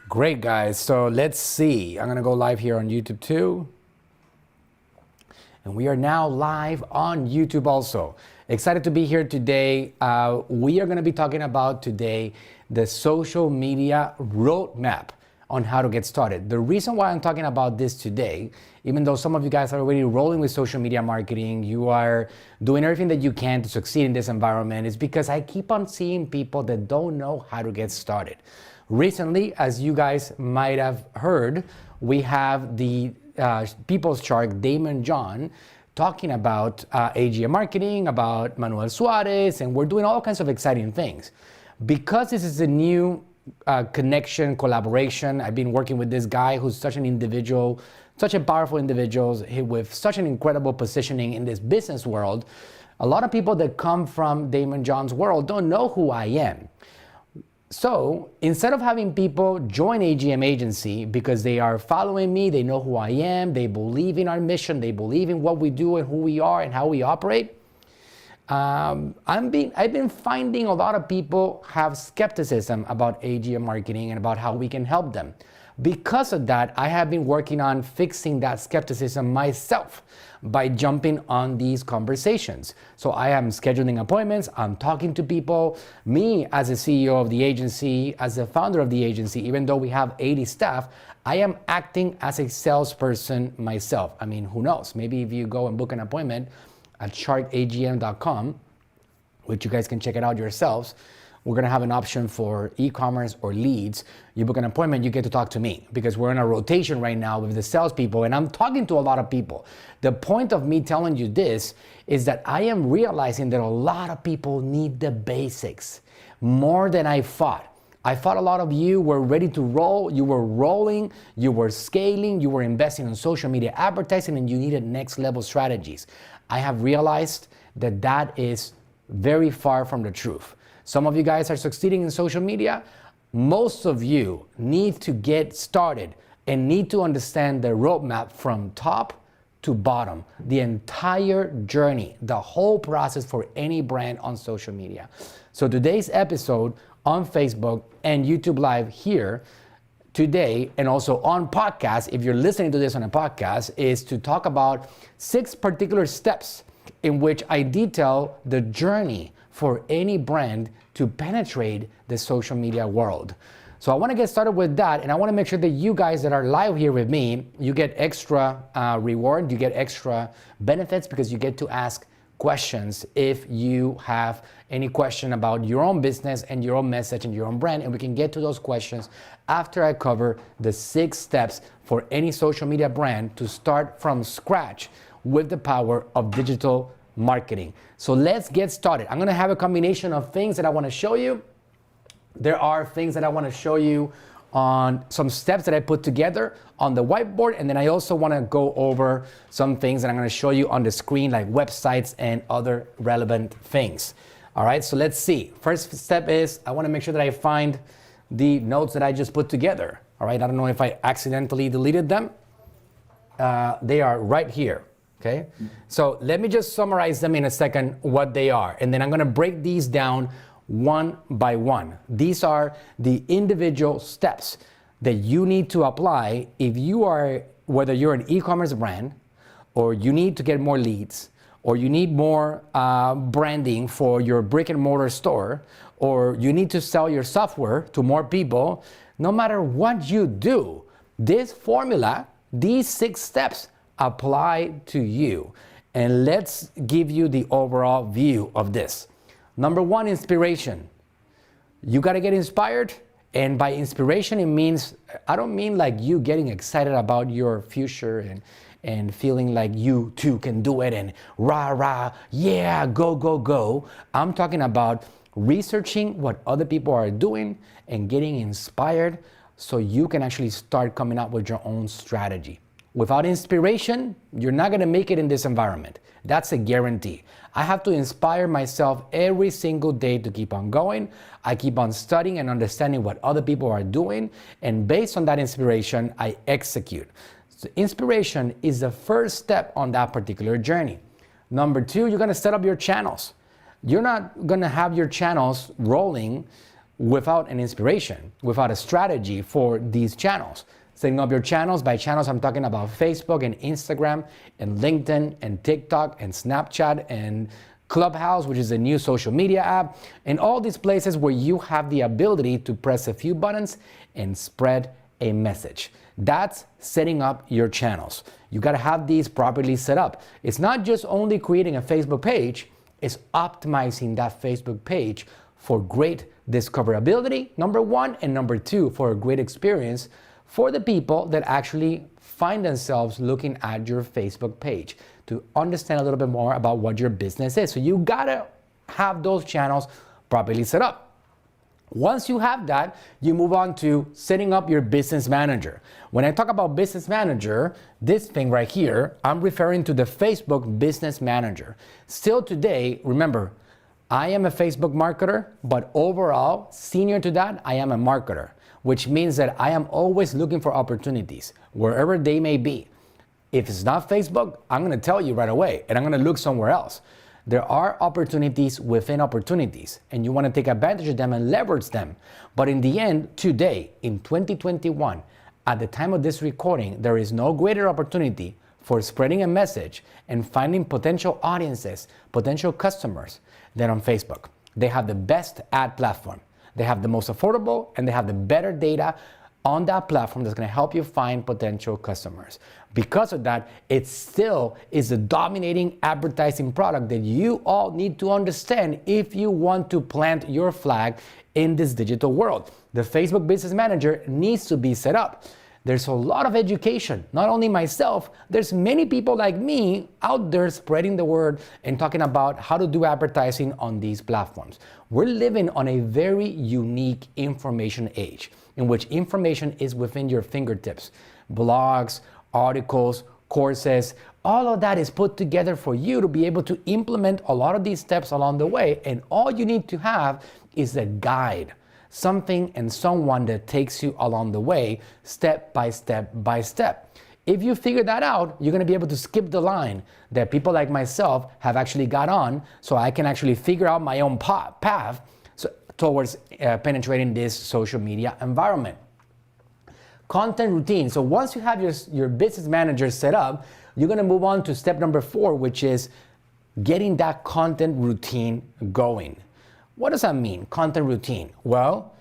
Great, guys. So let's see. I'm going to go live here on YouTube too. And we are now live on YouTube also. Excited to be here today. We are going to be talking about today the social media roadmap on how to get started. The reason why I'm talking about this today, even though some of you guys are already rolling with social media marketing, you are doing everything that you can to succeed in this environment, is because I keep on seeing people that don't know how to get started. Recently, as you guys might have heard, we have the people's shark, 𝗟𝗓𝗏, talking about AGM marketing, about Manuel Suarez, and we're doing all kinds of exciting things. Because this is a new connection, collaboration, I've been working with this guy who's such an individual, such a powerful individual with such an incredible positioning in this business world. A lot of people that come from 𝗟𝗓𝗏's world don't know who I am. So instead of having people join AGM agency because they are following me, they know who I am, they believe in our mission, they believe in what we do and who we are and how we operate, I've been finding a lot of people have skepticism about AGM marketing and about how we can help them. Because of that, I have been working on fixing that skepticism myself by jumping on these conversations. So I am scheduling appointments, I'm talking to people. Me as a CEO of the agency, as a founder of the agency, even though we have 80 staff, I am acting as a salesperson myself. I mean, who knows? Maybe if you go and book an appointment at sharkagm.com, which you guys can check it out yourselves, we're gonna have an option for e-commerce or leads. You book an appointment, you get to talk to me because we're in a rotation right now with the salespeople and I'm talking to a lot of people. The point of me telling you this is that I am realizing that a lot of people need the basics more than I thought. I thought a lot of you were ready to roll, you were rolling, you were scaling, you were investing in social media advertising, and you needed next level strategies. I have realized that that is very far from the truth. Some of you guys are succeeding in social media. Most of you need to get started and need to understand the roadmap from top to bottom, the entire journey, the whole process for any brand on social media. So today's episode on Facebook and YouTube Live here today, and also on podcast, if you're listening to this on a podcast, is to talk about 6 particular steps in which I detail the journey for any brand to penetrate the social media world. So I want to get started with that, and I want to make sure that you guys that are live here with me, you get extra reward, you get extra benefits because you get to ask questions if you have any question about your own business and your own message and your own brand, and we can get to those questions after I cover the 6 steps for any social media brand to start from scratch with the power of digital marketing. So let's get started. I'm gonna have a combination of things that I wanna show you. There are things that I wanna show you on some steps that I put together on the whiteboard, and then I also wanna go over some things that I'm gonna show you on the screen, like websites and other relevant things. All right, so let's see. First step is I wanna make sure that I find the notes that I just put together. All right, I don't know if I accidentally deleted them. They are right here. Okay, so let me just summarize them in a second what they are, and then I'm going to break these down one by one. These are the individual steps that you need to apply if you are, whether you're an e-commerce brand, or you need to get more leads, or you need more branding for your brick and mortar store, or you need to sell your software to more people. No matter what you do, this formula, these 6 steps apply to you. And let's give you the overall view of this. Number 1, inspiration. You got to get inspired. And by inspiration, it means, I don't mean like you getting excited about your future and feeling like you too can do it and rah, rah, yeah, go, go, go. I'm talking about researching what other people are doing and getting inspired so you can actually start coming up with your own strategy. Without inspiration, you're not going to make it in this environment. That's a guarantee. I have to inspire myself every single day to keep on going. I keep on studying and understanding what other people are doing. And based on that inspiration, I execute. So inspiration is the first step on that particular journey. Number 2, you're going to set up your channels. You're not going to have your channels rolling without an inspiration, without a strategy for these channels. Setting up your channels. By channels, I'm talking about Facebook and Instagram and LinkedIn and TikTok and Snapchat and Clubhouse, which is a new social media app, and all these places where you have the ability to press a few buttons and spread a message. That's setting up your channels. You got to have these properly set up. It's not just only creating a Facebook page, it's optimizing that Facebook page for great discoverability, number one, and number two, for a great experience for the people that actually find themselves looking at your Facebook page to understand a little bit more about what your business is. So you gotta have those channels properly set up. Once you have that, you move on to setting up your business manager. When I talk about business manager, this thing right here, I'm referring to the Facebook business manager. Still today, remember, I am a Facebook marketer, but overall, senior to that, I am a marketer, which means that I am always looking for opportunities, wherever they may be. If it's not Facebook, I'm gonna tell you right away, and I'm gonna look somewhere else. There are opportunities within opportunities, and you wanna take advantage of them and leverage them. But in the end, today, in 2021, at the time of this recording, there is no greater opportunity for spreading a message and finding potential audiences, potential customers, than on Facebook. They have the best ad platform. They have the most affordable, and they have the better data on that platform that's gonna help you find potential customers. Because of that, it still is the dominating advertising product that you all need to understand if you want to plant your flag in this digital world. The Facebook Business Manager needs to be set up. There's a lot of education, not only myself, there's many people like me out there spreading the word and talking about how to do advertising on these platforms. We're living on a very unique information age in which information is within your fingertips. Blogs, articles, courses, all of that is put together for you to be able to implement a lot of these steps along the way, and all you need to have is a guide. Something and someone that takes you along the way, step by step by step. If you figure that out, you're gonna be able to skip the line that people like myself have actually got on, so I can actually figure out my own path towards penetrating this social media environment. Content routine. So once you have your business manager set up, you're gonna move on to step number 4, which is getting that content routine going. What does that mean, content routine? Well,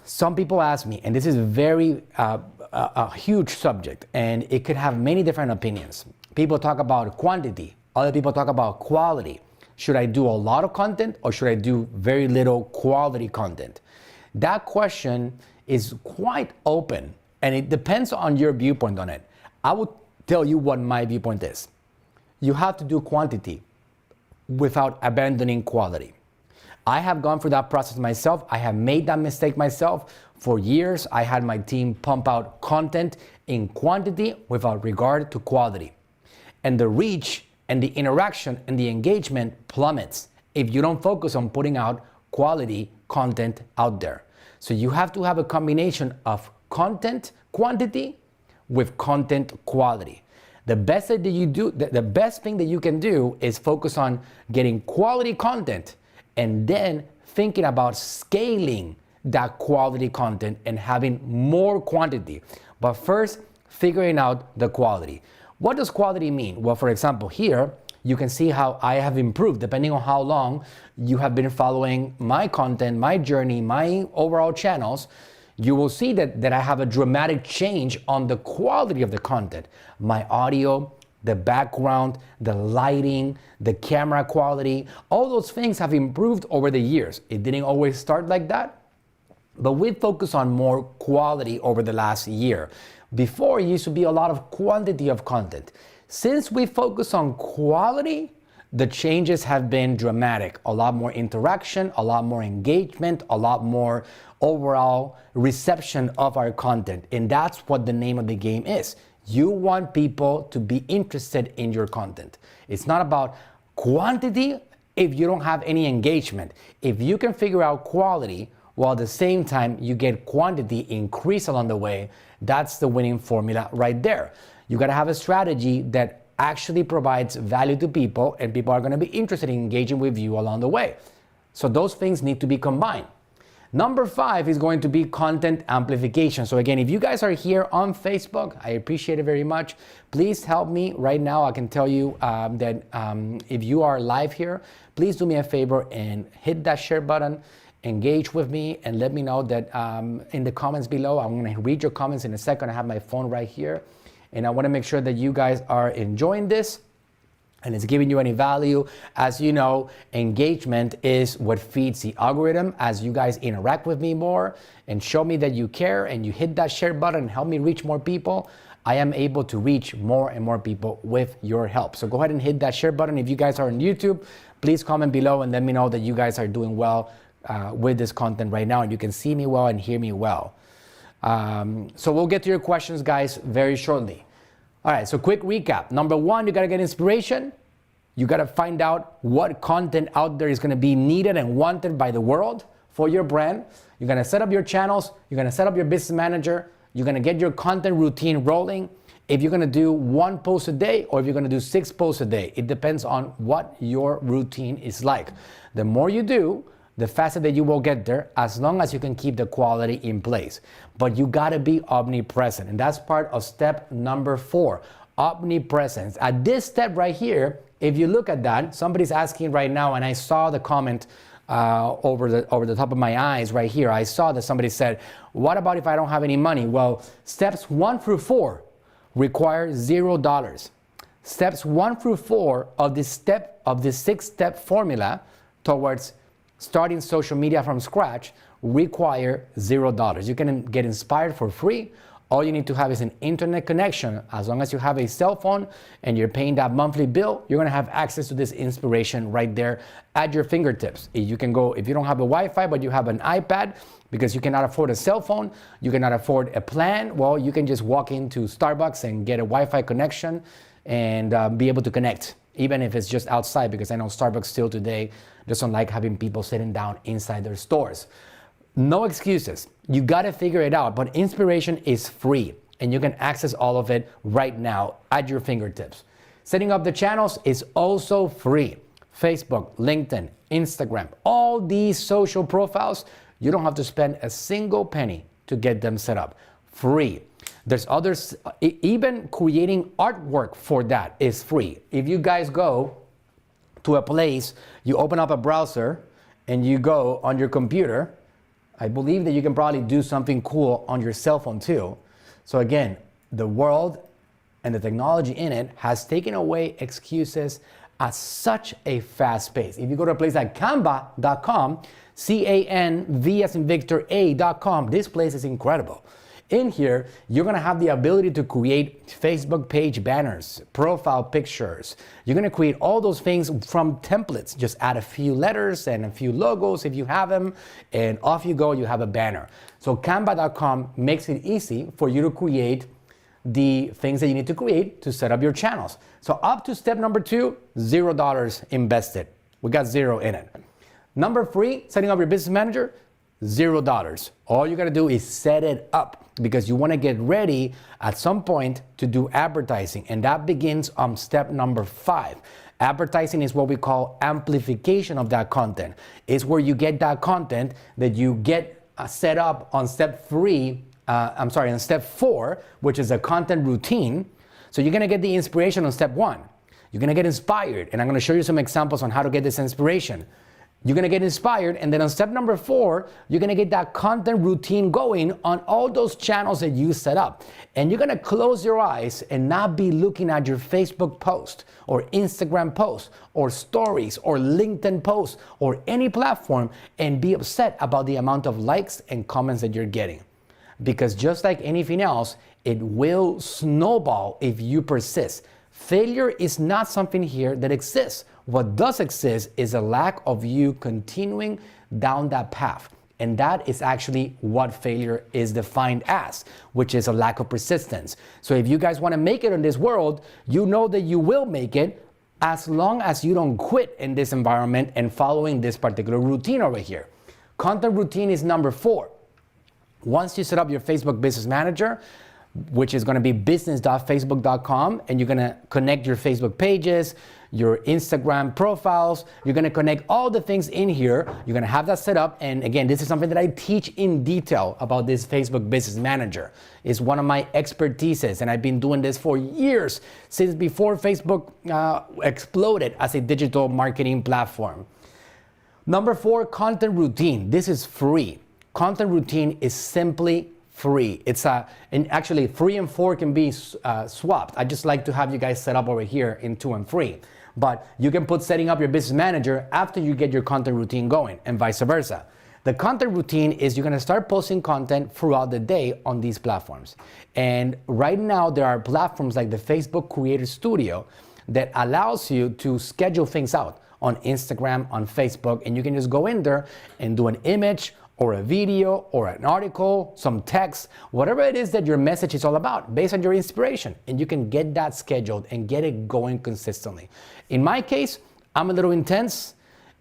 some people ask me, and this is a huge subject, and it could have many different opinions. People talk about quantity, other people talk about quality. Should I do a lot of content, or should I do very little quality content? That question is quite open, and it depends on your viewpoint on it. I will tell you what my viewpoint is. You have to do quantity without abandoning quality. I have gone through that process myself. I have made that mistake myself. For years, I had my team pump out content in quantity without regard to quality. And the reach and the interaction and the engagement plummets if you don't focus on putting out quality content out there. So you have to have a combination of content quantity with content quality. The best thing that you can do is focus on getting quality content and then thinking about scaling that quality content and having more quantity. But first, figuring out the quality. What does quality mean? Well, for example, here, you can see how I have improved depending on how long you have been following my content, my journey, my overall channels. You will see that I have a dramatic change on the quality of the content. My audio, the background, the lighting, the camera quality, all those things have improved over the years. It didn't always start like that, but we focus on more quality over the last year. Before, it used to be a lot of quantity of content. Since we focus on quality, the changes have been dramatic. A lot more interaction, a lot more engagement, a lot more overall reception of our content. And that's what the name of the game is. You want people to be interested in your content. It's not about quantity if you don't have any engagement. If you can figure out quality while at the same time you get quantity increase along the way, that's the winning formula right there. You gotta have a strategy that actually provides value to people, and people are gonna be interested in engaging with you along the way. So those things need to be combined. Number 5 is going to be content amplification. So again, if you guys are here on Facebook, I appreciate it very much. Please help me right now. I can tell you that if you are live here, please do me a favor and hit that share button, engage with me, and let me know that in the comments below. I'm going to read your comments in a second. I have my phone right here, and I want to make sure that you guys are enjoying this and it's giving you any value. As you know, engagement is what feeds the algorithm. As you guys interact with me more and show me that you care and you hit that share button and help me reach more people, I am able to reach more and more people with your help. So go ahead and hit that share button. If you guys are on YouTube, please comment below and let me know that you guys are doing well with this content right now and you can see me well and hear me well. So we'll get to your questions, guys, very shortly. All right, so quick recap. Number 1, you gotta get inspiration. You gotta find out what content out there is gonna be needed and wanted by the world for your brand. You're gonna set up your channels. You're gonna set up your business manager. You're gonna get your content routine rolling. If you're gonna do 1 post a day or if you're gonna do 6 posts a day, it depends on what your routine is like. The more you do, the faster that you will get there, as long as you can keep the quality in place. But you gotta be omnipresent, and that's part of step number 4, omnipresence. At this step right here, if you look at that, somebody's asking right now, and I saw the comment over the top of my eyes right here. I saw that somebody said, what about if I don't have any money? Well, steps 1 through 4 require $0. Steps 1 through 4 of this 6-step formula towards starting social media from scratch require $0. You can get inspired for free. All you need to have is an internet connection. As long as you have a cell phone and you're paying that monthly bill, you're gonna have access to this inspiration right there at your fingertips. You can go, if you don't have a Wi-Fi, but you have an iPad, because you cannot afford a cell phone, you cannot afford a plan, well, you can just walk into Starbucks and get a Wi-Fi connection and be able to connect, even if it's just outside, because I know Starbucks still today doesn't like having people sitting down inside their stores. No excuses. You gotta figure it out, but inspiration is free and you can access all of it right now at your fingertips. Setting up the channels is also free. Facebook, LinkedIn, Instagram, all these social profiles, you don't have to spend a single penny to get them set up. Free. There's others, even creating artwork for that is free. If you guys go to a place, you open up a browser and you go on your computer, I believe that you can probably do something cool on your cell phone too. So again, the world and the technology in it has taken away excuses at such a fast pace. If you go to a place like Canva.com, C-A-N-V as in Victor A.com, this place is incredible. In here, you're gonna have the ability to create Facebook page banners, profile pictures. You're gonna create all those things from templates. Just add a few letters and a few logos if you have them, and off you go, you have a banner. So Canva.com makes it easy for you to create the things that you need to create to set up your channels. So up to step number 2, $0 invested. We got 0 in it. Number 3, setting up your business manager, $0. All you gotta do is set it up, because you wanna get ready at some point to do advertising, and that begins on step number 5. Advertising is what we call amplification of that content. It's where you get that content that you get set up on step 4, which is a content routine. So you're gonna get the inspiration on step 1. You're gonna get inspired, and I'm gonna show you some examples on how to get this inspiration. You're gonna get inspired, and then on step number 4, you're gonna get that content routine going on all those channels that you set up. And you're gonna close your eyes and not be looking at your Facebook post or Instagram post or stories or LinkedIn post or any platform and be upset about the amount of likes and comments that you're getting. Because just like anything else, it will snowball if you persist. Failure is not something here that exists. What does exist is a lack of you continuing down that path. And that is actually what failure is defined as, which is a lack of persistence. So if you guys want to make it in this world, you know that you will make it as long as you don't quit in this environment and following this particular routine over here. Content routine is number 4. Once you set up your Facebook Business Manager, which is going to be business.facebook.com, and you're going to connect your Facebook pages, your Instagram profiles. You're going to connect all the things in here. You're going to have that set up. And again, this is something that I teach in detail about this Facebook Business Manager. It's one of my expertises, and I've been doing this for years, since before Facebook exploded as a digital marketing platform. Number 4, content routine. This is free. Content routine is simply free. And actually 3 and 4 can be swapped. I just like to have you guys set up over here in 2 and 3. But you can put setting up your business manager after you get your content routine going, and vice versa. The content routine is you're going to start posting content throughout the day on these platforms. And right now there are platforms like the Facebook Creator Studio that allows you to schedule things out on Instagram, on Facebook, and you can just go in there and do an image or a video or an article, some text, whatever it is that your message is all about, based on your inspiration. And you can get that scheduled and get it going consistently. In my case, I'm a little intense,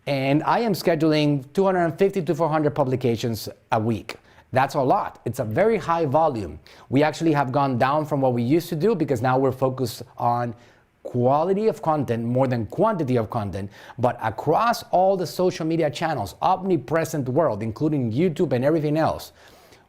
and I am scheduling 250 to 400 publications a week. That's a lot. It's a very high volume. We actually have gone down from what we used to do, because now we're focused on quality of content more than quantity of content, but across all the social media channels, omnipresent world, including YouTube and everything else,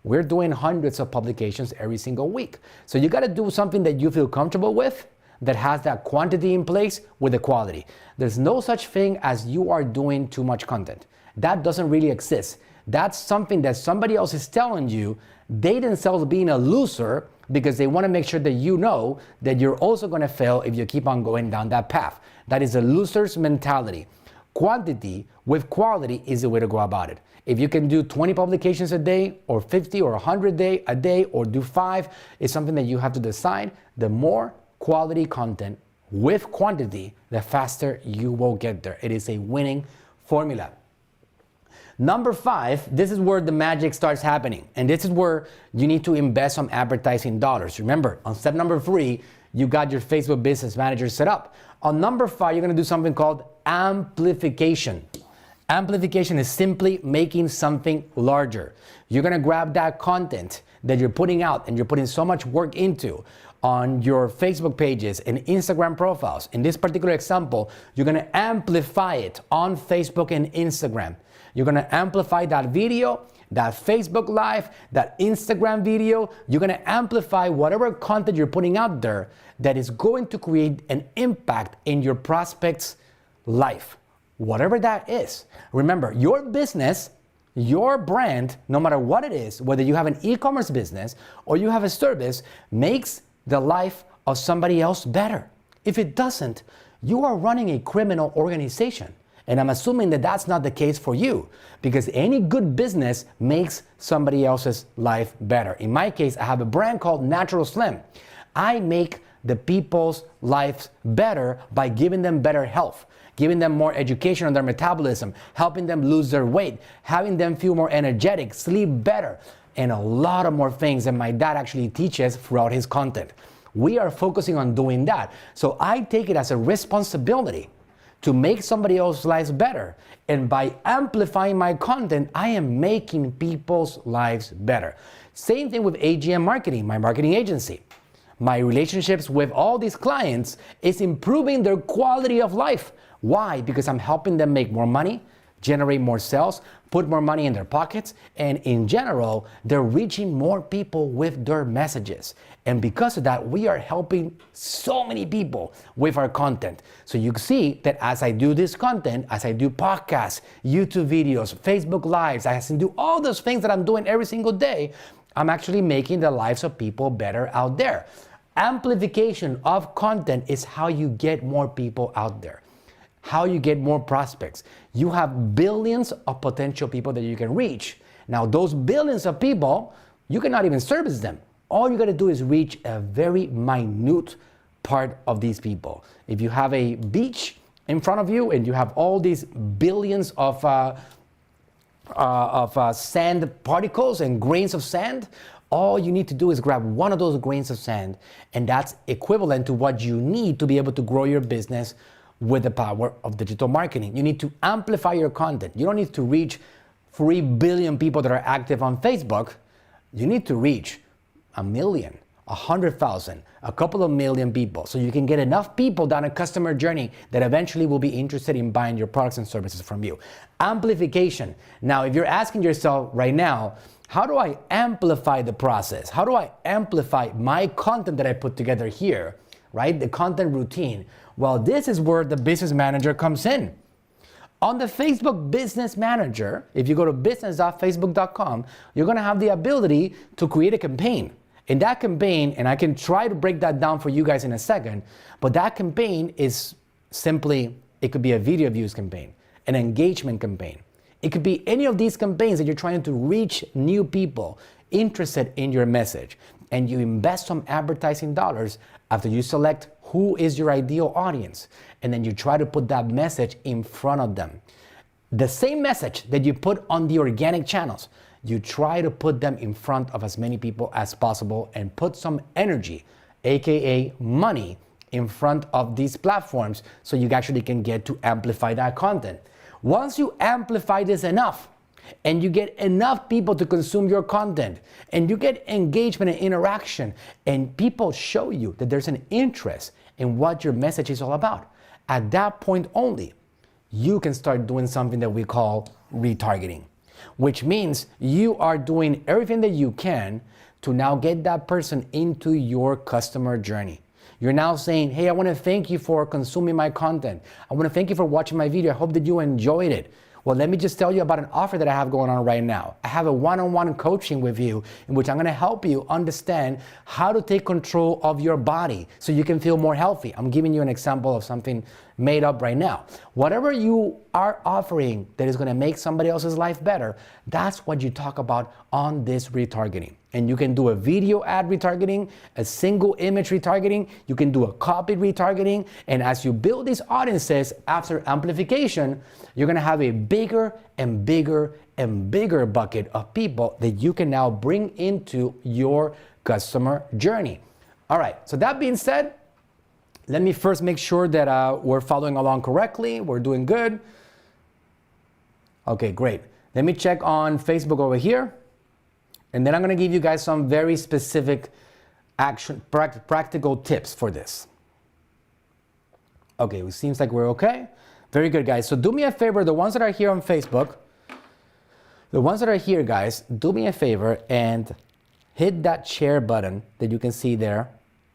we're doing hundreds of publications every single week. So you got to do something that you feel comfortable with, that has that quantity in place with the quality. There's no such thing as you are doing too much content. That doesn't really exist. That's something that somebody else is telling you, they themselves being a loser, because they want to make sure that you know that you're also going to fail if you keep on going down that path. That is a loser's mentality. Quantity with quality is the way to go about it. If you can do 20 publications a day, or 50 or 100 a day, or do 5, it's something that you have to decide. The more quality content with quantity, the faster you will get there. It is a winning formula. Number 5, this is where the magic starts happening. And this is where you need to invest some advertising dollars. Remember, on step number 3, you got your Facebook Business Manager set up. On number 5, you're going to do something called amplification. Amplification is simply making something larger. You're going to grab that content that you're putting out and you're putting so much work into on your Facebook pages and Instagram profiles. In this particular example, you're going to amplify it on Facebook and Instagram. You're going to amplify that video, that Facebook Live, that Instagram video. You're going to amplify whatever content you're putting out there that is going to create an impact in your prospect's life, whatever that is. Remember, your business, your brand, no matter what it is, whether you have an e-commerce business or you have a service, makes the life of somebody else better. If it doesn't, you are running a criminal organization. And I'm assuming that that's not the case for you, because any good business makes somebody else's life better. In my case, I have a brand called Natural Slim. I make the people's lives better by giving them better health, giving them more education on their metabolism, helping them lose their weight, having them feel more energetic, sleep better, and a lot of more things that my dad actually teaches throughout his content. We are focusing on doing that. So I take it as a responsibility to make somebody else's lives better. And by amplifying my content, I am making people's lives better. Same thing with AGM Marketing, my marketing agency. My relationships with all these clients is improving their quality of life. Why? Because I'm helping them make more money, generate more sales, put more money in their pockets, and in general, they're reaching more people with their messages. And because of that, we are helping so many people with our content. So you see that as I do this content, as I do podcasts, YouTube videos, Facebook Lives, as I do all those things that I'm doing every single day, I'm actually making the lives of people better out there. Amplification of content is how you get more people out there, how you get more prospects. You have billions of potential people that you can reach. Now, those billions of people, you cannot even service them. All you got to do is reach a very minute part of these people. If you have a beach in front of you and you have all these billions of sand particles and grains of sand, all you need to do is grab one of those grains of sand, and that's equivalent to what you need to be able to grow your business with the power of digital marketing. You need to amplify your content. You don't need to reach 3 billion people that are active on Facebook. You need to reach 1 million 100,000, a couple of million people, so you can get enough people down a customer journey that eventually will be interested in buying your products and services from you. Amplification. Now, if you're asking yourself right now, how do I amplify the process? How do I amplify my content that I put together here, right? The content routine. Well, this is where the business manager comes in. On the Facebook Business Manager, if you go to business.facebook.com, you're gonna have the ability to create a campaign. In that campaign, and I can try to break that down for you guys in a second, but that campaign is simply, it could be a video views campaign, an engagement campaign. It could be any of these campaigns that you're trying to reach new people interested in your message. And you invest some advertising dollars after you select who is your ideal audience. And then you try to put that message in front of them. The same message that you put on the organic channels, you try to put them in front of as many people as possible and put some energy, AKA money, in front of these platforms so you actually can get to amplify that content. Once you amplify this enough, and you get enough people to consume your content, and you get engagement and interaction, and people show you that there's an interest in what your message is all about, at that point only, you can start doing something that we call retargeting, which means you are doing everything that you can to now get that person into your customer journey. You're now saying, hey, I want to thank you for consuming my content. I want to thank you for watching my video. I hope that you enjoyed it. Well, let me just tell you about an offer that I have going on right now. I have a one-on-one coaching with you in which I'm going to help you understand how to take control of your body so you can feel more healthy. I'm giving you an example of something made up right now. Whatever you are offering that is going to make somebody else's life better, that's what you talk about on this retargeting. And you can do a video ad retargeting, a single image retargeting, you can do a copy retargeting, and as you build these audiences after amplification, you're gonna have a bigger and bigger and bigger bucket of people that you can now bring into your customer journey. All right, so that being said, let me first make sure that we're following along correctly, we're doing good. Okay, great. Let me check on Facebook over here. And then I'm going to give you guys some very specific practical tips for this. Okay, it seems like we're okay. Very good, guys. So do me a favor, the ones that are here on Facebook, the ones that are here, guys, do me a favor and hit that share button that you can see there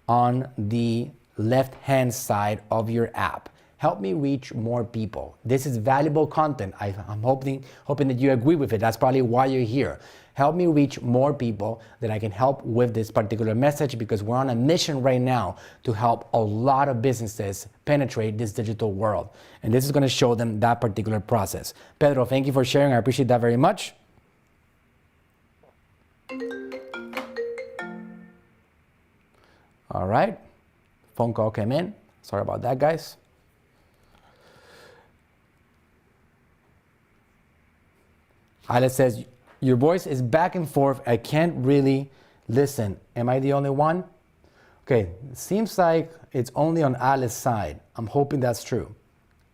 on the left-hand side of your app. Help me reach more people. This is valuable content. I'm hoping that you agree with it. That's probably why you're here. Help me reach more people that I can help with this particular message, because we're on a mission right now to help a lot of businesses penetrate this digital world. And this is going to show them that particular process. Pedro, thank you for sharing. I appreciate that very much. All right. Phone call came in. Sorry about that, guys. Alex says, your voice is back and forth. I can't really listen. Am I the only one? Okay, it seems like it's only on Alex's side. I'm hoping that's true.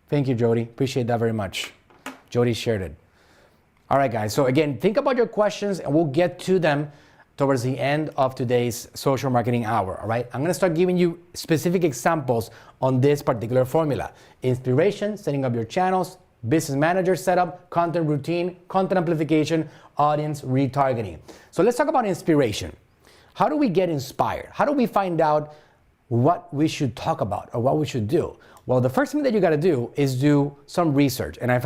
Thank you, Jody. Appreciate that very much. Jody shared it. All right, guys. So again, think about your questions and we'll get to them towards the end of today's social marketing hour, all right? I'm gonna start giving you specific examples on this particular formula. Inspiration, setting up your channels, business manager setup, content routine, content amplification, audience retargeting. So let's talk about inspiration. How do we get inspired? How do we find out what we should talk about or what we should do? Well, the first thing that you gotta do is do some research. And I've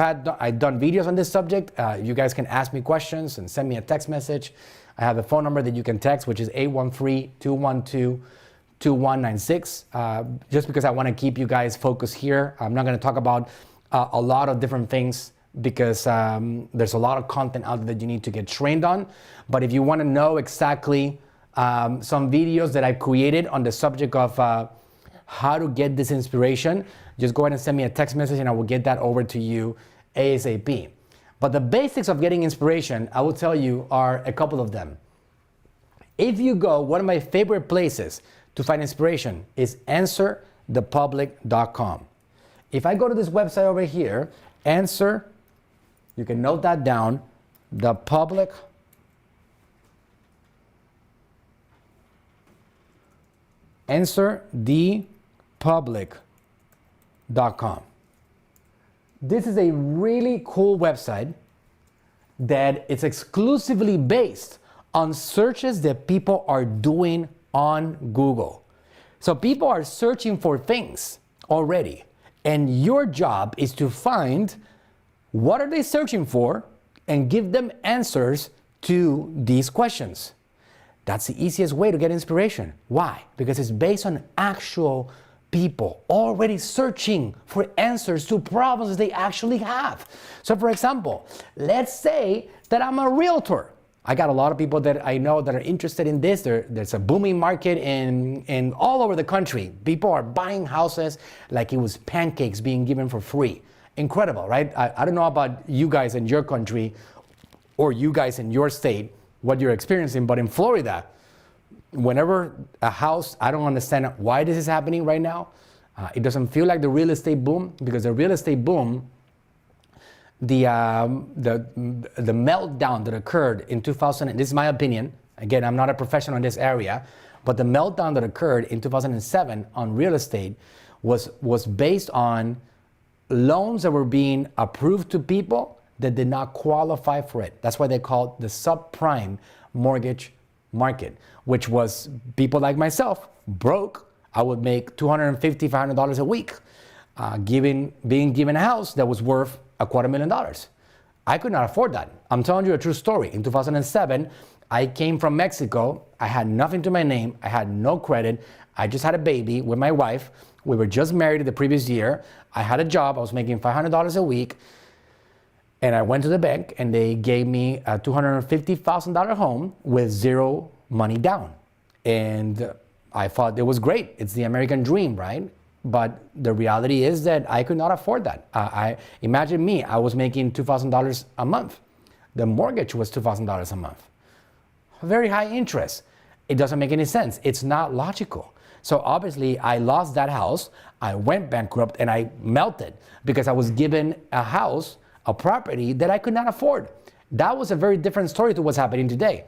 done videos on this subject. You guys can ask me questions and send me a text message. I have a phone number that you can text, which is 813-212-2196. Just because I wanna keep you guys focused here. I'm not gonna talk about a lot of different things because there's a lot of content out there that you need to get trained on. But if you want to know exactly some videos that I created on the subject of how to get this inspiration, just go ahead and send me a text message and I will get that over to you ASAP. But the basics of getting inspiration, I will tell you, are a couple of them. If you go, one of my favorite places to find inspiration is answerthepublic.com. If I go to this website over here, you can note that down, thepublic.com. answerthepublic.com. This is a really cool website that it's exclusively based on searches that people are doing on Google. So people are searching for things already, and your job is to find what are they searching for and give them answers to these questions. That's the easiest way to get inspiration. Why? Because it's based on actual people already searching for answers to problems they actually have. So for example, let's say that I'm a realtor. I got a lot of people that I know that are interested in this. There's a booming market in all over the country. People are buying houses like it was pancakes being given for free. Incredible, right? I don't know about you guys in your country or you guys in your state, what you're experiencing, but in Florida, whenever a house, I don't understand why this is happening right now. It doesn't feel like the real estate boom, because the real estate boom, the meltdown that occurred in 2000, and this is my opinion, again, I'm not a professional in this area, but the meltdown that occurred in 2007 on real estate was based on loans that were being approved to people that did not qualify for it. That's why they call it the subprime mortgage market, which was people like myself, broke. I would make $250, $500 a week, being given a house that was worth $250,000. I could not afford that. I'm telling you a true story. In 2007, I came from Mexico. I had nothing to my name. I had no credit. I just had a baby with my wife. We were just married the previous year. I had a job. I was making $500 a week. And I went to the bank and they gave me a $250,000 home with zero money down. And I thought it was great. It's the American dream, right? But the reality is that I could not afford that. Imagine me, I was making $2,000 a month. The mortgage was $2,000 a month. Very high interest. It doesn't make any sense. It's not logical. So obviously I lost that house. I went bankrupt and I melted because I was given a house, a property that I could not afford. That was a very different story to what's happening today.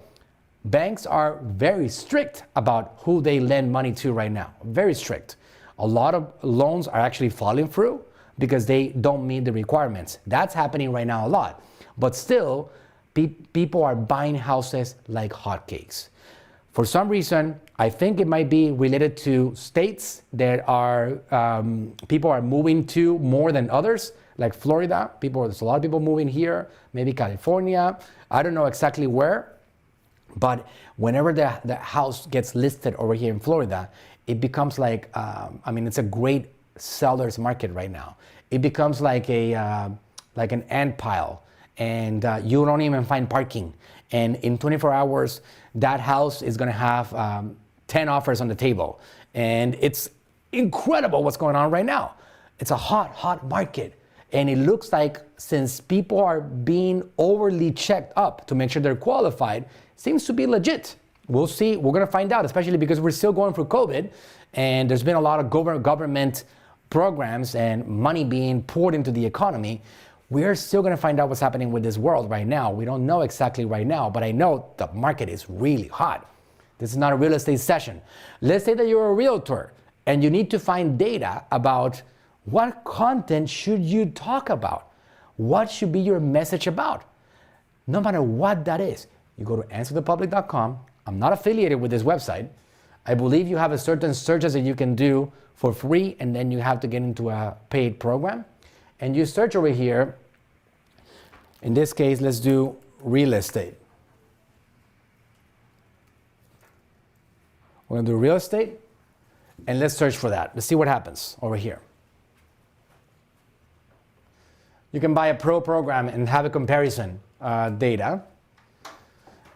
Banks are very strict about who they lend money to right now. Very strict. A lot of loans are actually falling through because they don't meet the requirements. That's happening right now a lot. But still, people are buying houses like hotcakes. For some reason, I think it might be related to states that are people are moving to more than others, like Florida. There's a lot of people moving here, maybe California. I don't know exactly where. But whenever the house gets listed over here in Florida, it becomes like, it's a great seller's market right now. It becomes like an ant pile, and you don't even find parking. And in 24 hours, that house is gonna have 10 offers on the table. And it's incredible what's going on right now. It's a hot market. And it looks like since people are being overly checked up to make sure they're qualified, seems to be legit. We'll see. We're going to find out, especially because we're still going through COVID and there's been a lot of government programs and money being poured into the economy. We're still going to find out what's happening with this world right now. We don't know exactly right now, but I know the market is really hot. This is not a real estate session. Let's say that you're a realtor and you need to find data about what content should you talk about? What should be your message about? No matter what that is, you go to answerthepublic.com. I'm not affiliated with this website. I believe you have a certain searches that you can do for free, and then you have to get into a paid program. And you search over here. In this case, let's do real estate. We're gonna do real estate, and let's search for that. Let's see what happens over here. You can buy a pro program and have a comparison data.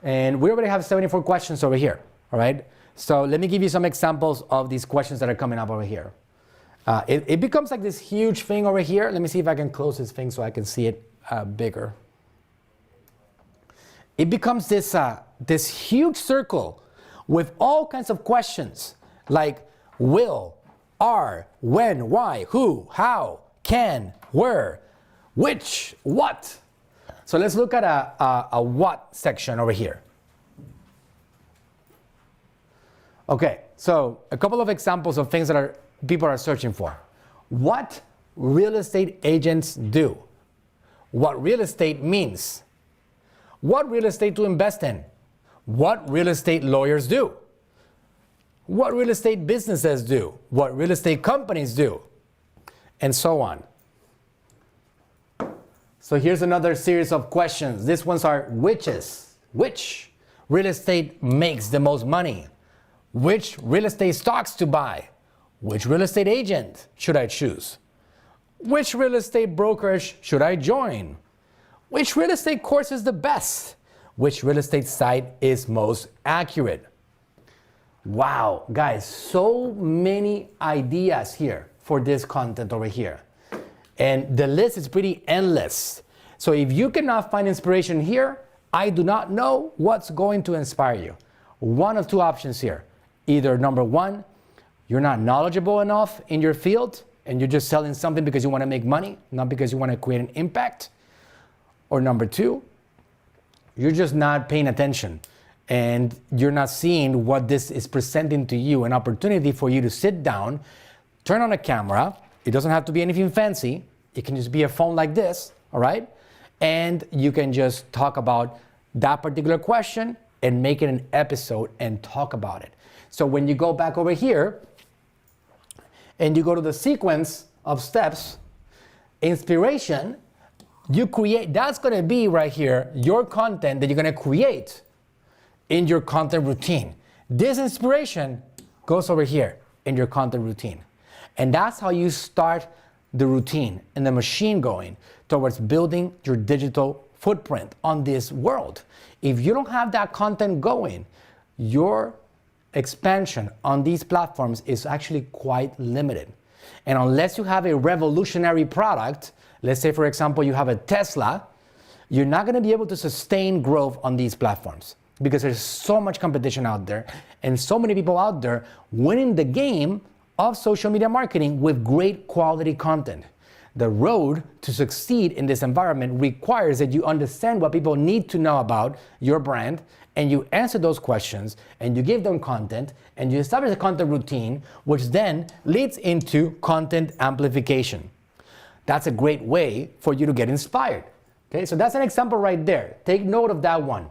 And we already have 74 questions over here, all right? So let me give you some examples of these questions that are coming up over here. It becomes like this huge thing over here. Let me see if I can close this thing so I can see it bigger. It becomes this huge circle with all kinds of questions like will, are, when, why, who, how, can, where, which, what. So let's look at a what section over here. Okay, so a couple of examples of things that people are searching for. What real estate agents do? What real estate means? What real estate to invest in? What real estate lawyers do? What real estate businesses do? What real estate companies do? And so on. So here's another series of questions. These ones are whiches. Which real estate makes the most money? Which real estate stocks to buy? Which real estate agent should I choose? Which real estate brokerage should I join? Which real estate course is the best? Which real estate site is most accurate? Wow, guys, so many ideas here for this content over here. And the list is pretty endless. So if you cannot find inspiration here, I do not know what's going to inspire you. One of two options here. Either number one, you're not knowledgeable enough in your field and you're just selling something because you want to make money, not because you want to create an impact. Or number two, you're just not paying attention and you're not seeing what this is presenting to you, an opportunity for you to sit down, turn on a camera. It doesn't have to be anything fancy. It can just be a phone like this, all right? And you can just talk about that particular question and make it an episode and talk about it. So when you go back over here and you go to the sequence of steps, inspiration, you create, that's gonna be right here, your content that you're gonna create in your content routine. This inspiration goes over here in your content routine. And that's how you start the routine and the machine going towards building your digital footprint on this world. If you don't have that content going, your expansion on these platforms is actually quite limited. And unless you have a revolutionary product, let's say for example you have a Tesla, you're not going to be able to sustain growth on these platforms because there's so much competition out there and so many people out there winning the game of social media marketing with great quality content. The road to succeed in this environment requires that you understand what people need to know about your brand and you answer those questions and you give them content and you establish a content routine, which then leads into content amplification. That's a great way for you to get inspired. Okay, so that's an example right there. Take note of that one.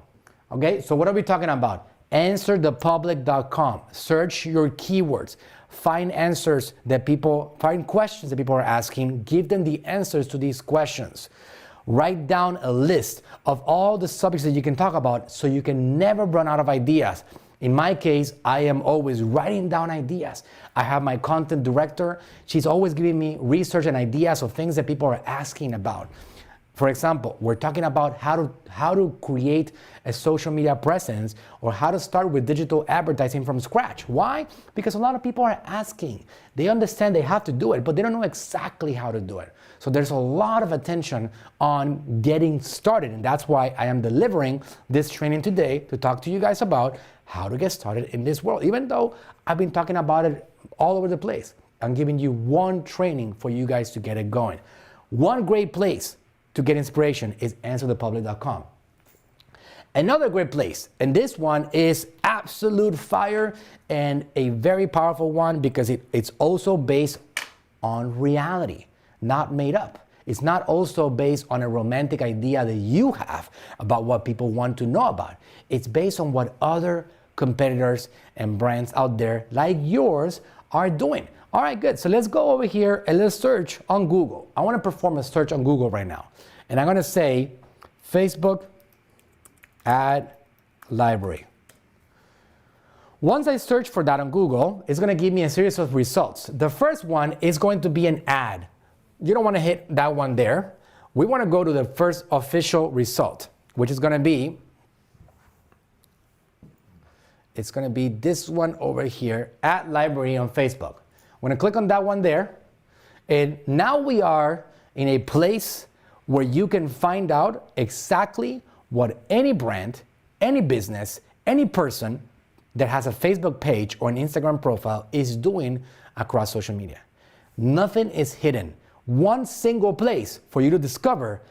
Okay, so what are we talking about? AnswerThePublic.com. Search your keywords. Find answers that find questions that people are asking. Give them the answers to these questions. Write down a list of all the subjects that you can talk about so you can never run out of ideas. In my case, I am always writing down ideas. I have my content director. She's always giving me research and ideas of things that people are asking about. For example, we're talking about how to create a social media presence or how to start with digital advertising from scratch. Why? Because a lot of people are asking. They understand they have to do it, but they don't know exactly how to do it. So there's a lot of attention on getting started, and that's why I am delivering this training today to talk to you guys about how to get started in this world. Even though I've been talking about it all over the place, I'm giving you one training for you guys to get it going. One great place to get inspiration is AnswerThePublic.com. Another great place, and this one is absolute fire and a very powerful one because it's also based on reality, not made up. It's not also based on a romantic idea that you have about what people want to know about. It's based on what other competitors and brands out there like yours are doing. All right, good. So let's go over here and let's search on Google. I want to perform a search on Google right now. And I'm going to say Facebook ad library. Once I search for that on Google, it's going to give me a series of results. The first one is going to be an ad. You don't want to hit that one there. We want to go to the first official result, which is going to be, it's going to be this one over here, ad library on Facebook. I'm going to click on that one there. And now we are in a place where you can find out exactly what any brand, any business, any person that has a Facebook page or an Instagram profile is doing across social media. Nothing is hidden. One single place for you to discover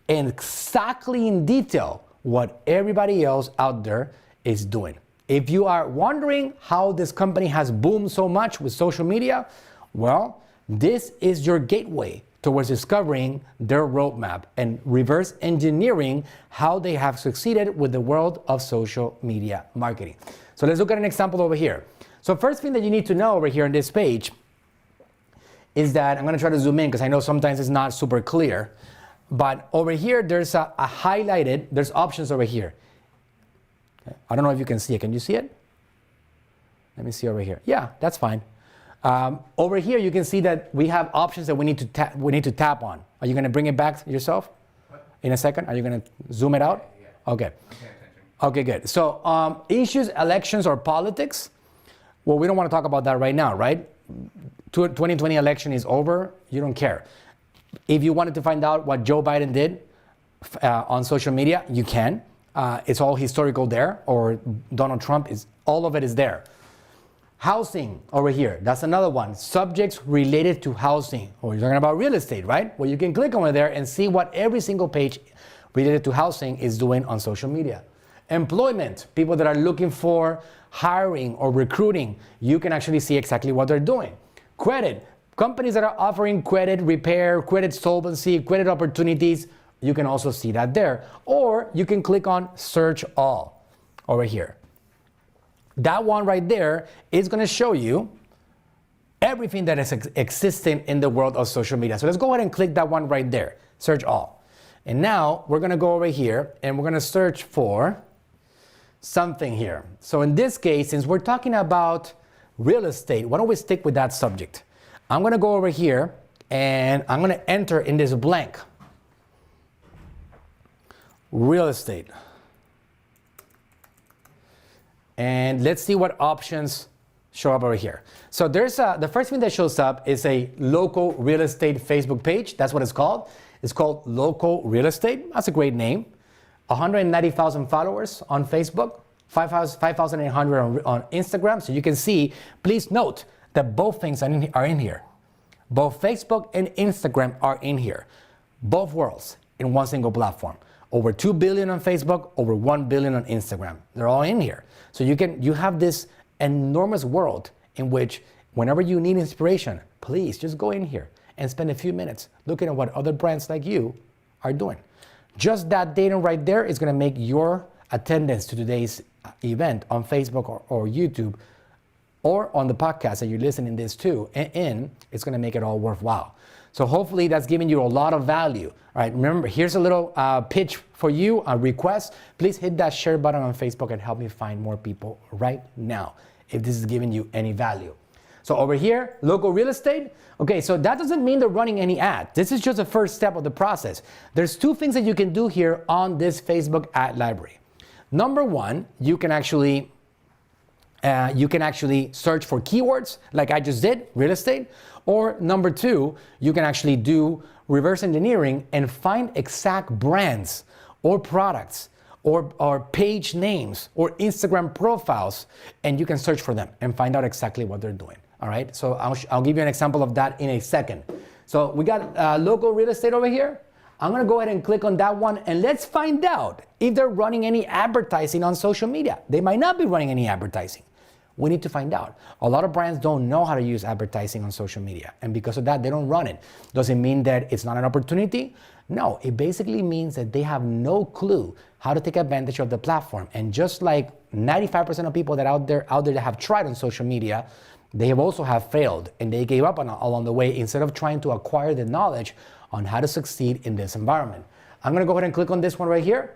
exactly in detail what everybody else out there is doing. If you are wondering how this company has boomed so much with social media, well, this is your gateway towards discovering their roadmap and reverse engineering how they have succeeded with the world of social media marketing. So let's look at an example over here. So first thing that you need to know over here on this page is that, I'm going to try to zoom in because I know sometimes it's not super clear, but over here there's a highlighted, there's options over here. Okay. I don't know if you can see it. Can you see it? Let me see over here. Yeah, that's fine. Over here, you can see that we have options that we need to tap on. Are you going to bring it back yourself in a second? Are you going to zoom it out? Yeah. Okay. Okay, good. So issues, elections, or politics. Well, we don't want to talk about that right now, right? 2020 election is over. You don't care. If you wanted to find out what Joe Biden did on social media, you can. It's all historical there, or Donald Trump, all of it is there. Housing over here, that's another one. Subjects related to housing. Or you're talking about real estate, right? Well, you can click over there and see what every single page related to housing is doing on social media. Employment, people that are looking for hiring or recruiting, you can actually see exactly what they're doing. Credit, companies that are offering credit repair, credit solvency, credit opportunities, you can also see that there. Or you can click on search all over here. That one right there is going to show you everything that is existing in the world of social media. So let's go ahead and click that one right there, search all. And now we're going to go over here and we're going to search for something here. So in this case, since we're talking about real estate, why don't we stick with that subject? I'm going to go over here and I'm going to enter in this blank, real estate. And let's see what options show up over here. So there's the first thing that shows up is a local real estate Facebook page. That's what it's called. It's called Local Real Estate. That's a great name. 190,000 followers on Facebook, 5,800 on Instagram. So you can see, please note that both things are in here. Both Facebook and Instagram are in here. Both worlds in one single platform. Over 2 billion on Facebook, over 1 billion on Instagram. They're all in here. So you have this enormous world in which whenever you need inspiration, please just go in here and spend a few minutes looking at what other brands like you are doing. Just that data right there is going to make your attendance to today's event on Facebook or YouTube or on the podcast that you're listening this to, and it's going to make it all worthwhile. So hopefully that's giving you a lot of value. All right, remember, here's a little pitch for you, a request. Please hit that share button on Facebook and help me find more people right now if this is giving you any value. So over here, local real estate. Okay, so that doesn't mean they're running any ad. This is just the first step of the process. There's two things that you can do here on this Facebook ad library. Number one, you can actually search for keywords like I just did, real estate. Or number two, you can actually do reverse engineering and find exact brands or products or page names or Instagram profiles, and you can search for them and find out exactly what they're doing. All right, so I'll give you an example of that in a second. So we got local real estate over here. I'm gonna go ahead and click on that one and let's find out if they're running any advertising on social media. They might not be running any advertising. We need to find out. A lot of brands don't know how to use advertising on social media, and because of that, they don't run it. Does it mean that it's not an opportunity? No, it basically means that they have no clue how to take advantage of the platform. And just like 95% of people that out there that have tried on social media, they have also failed and they gave up along the way instead of trying to acquire the knowledge on how to succeed in this environment. I'm gonna go ahead and click on this one right here.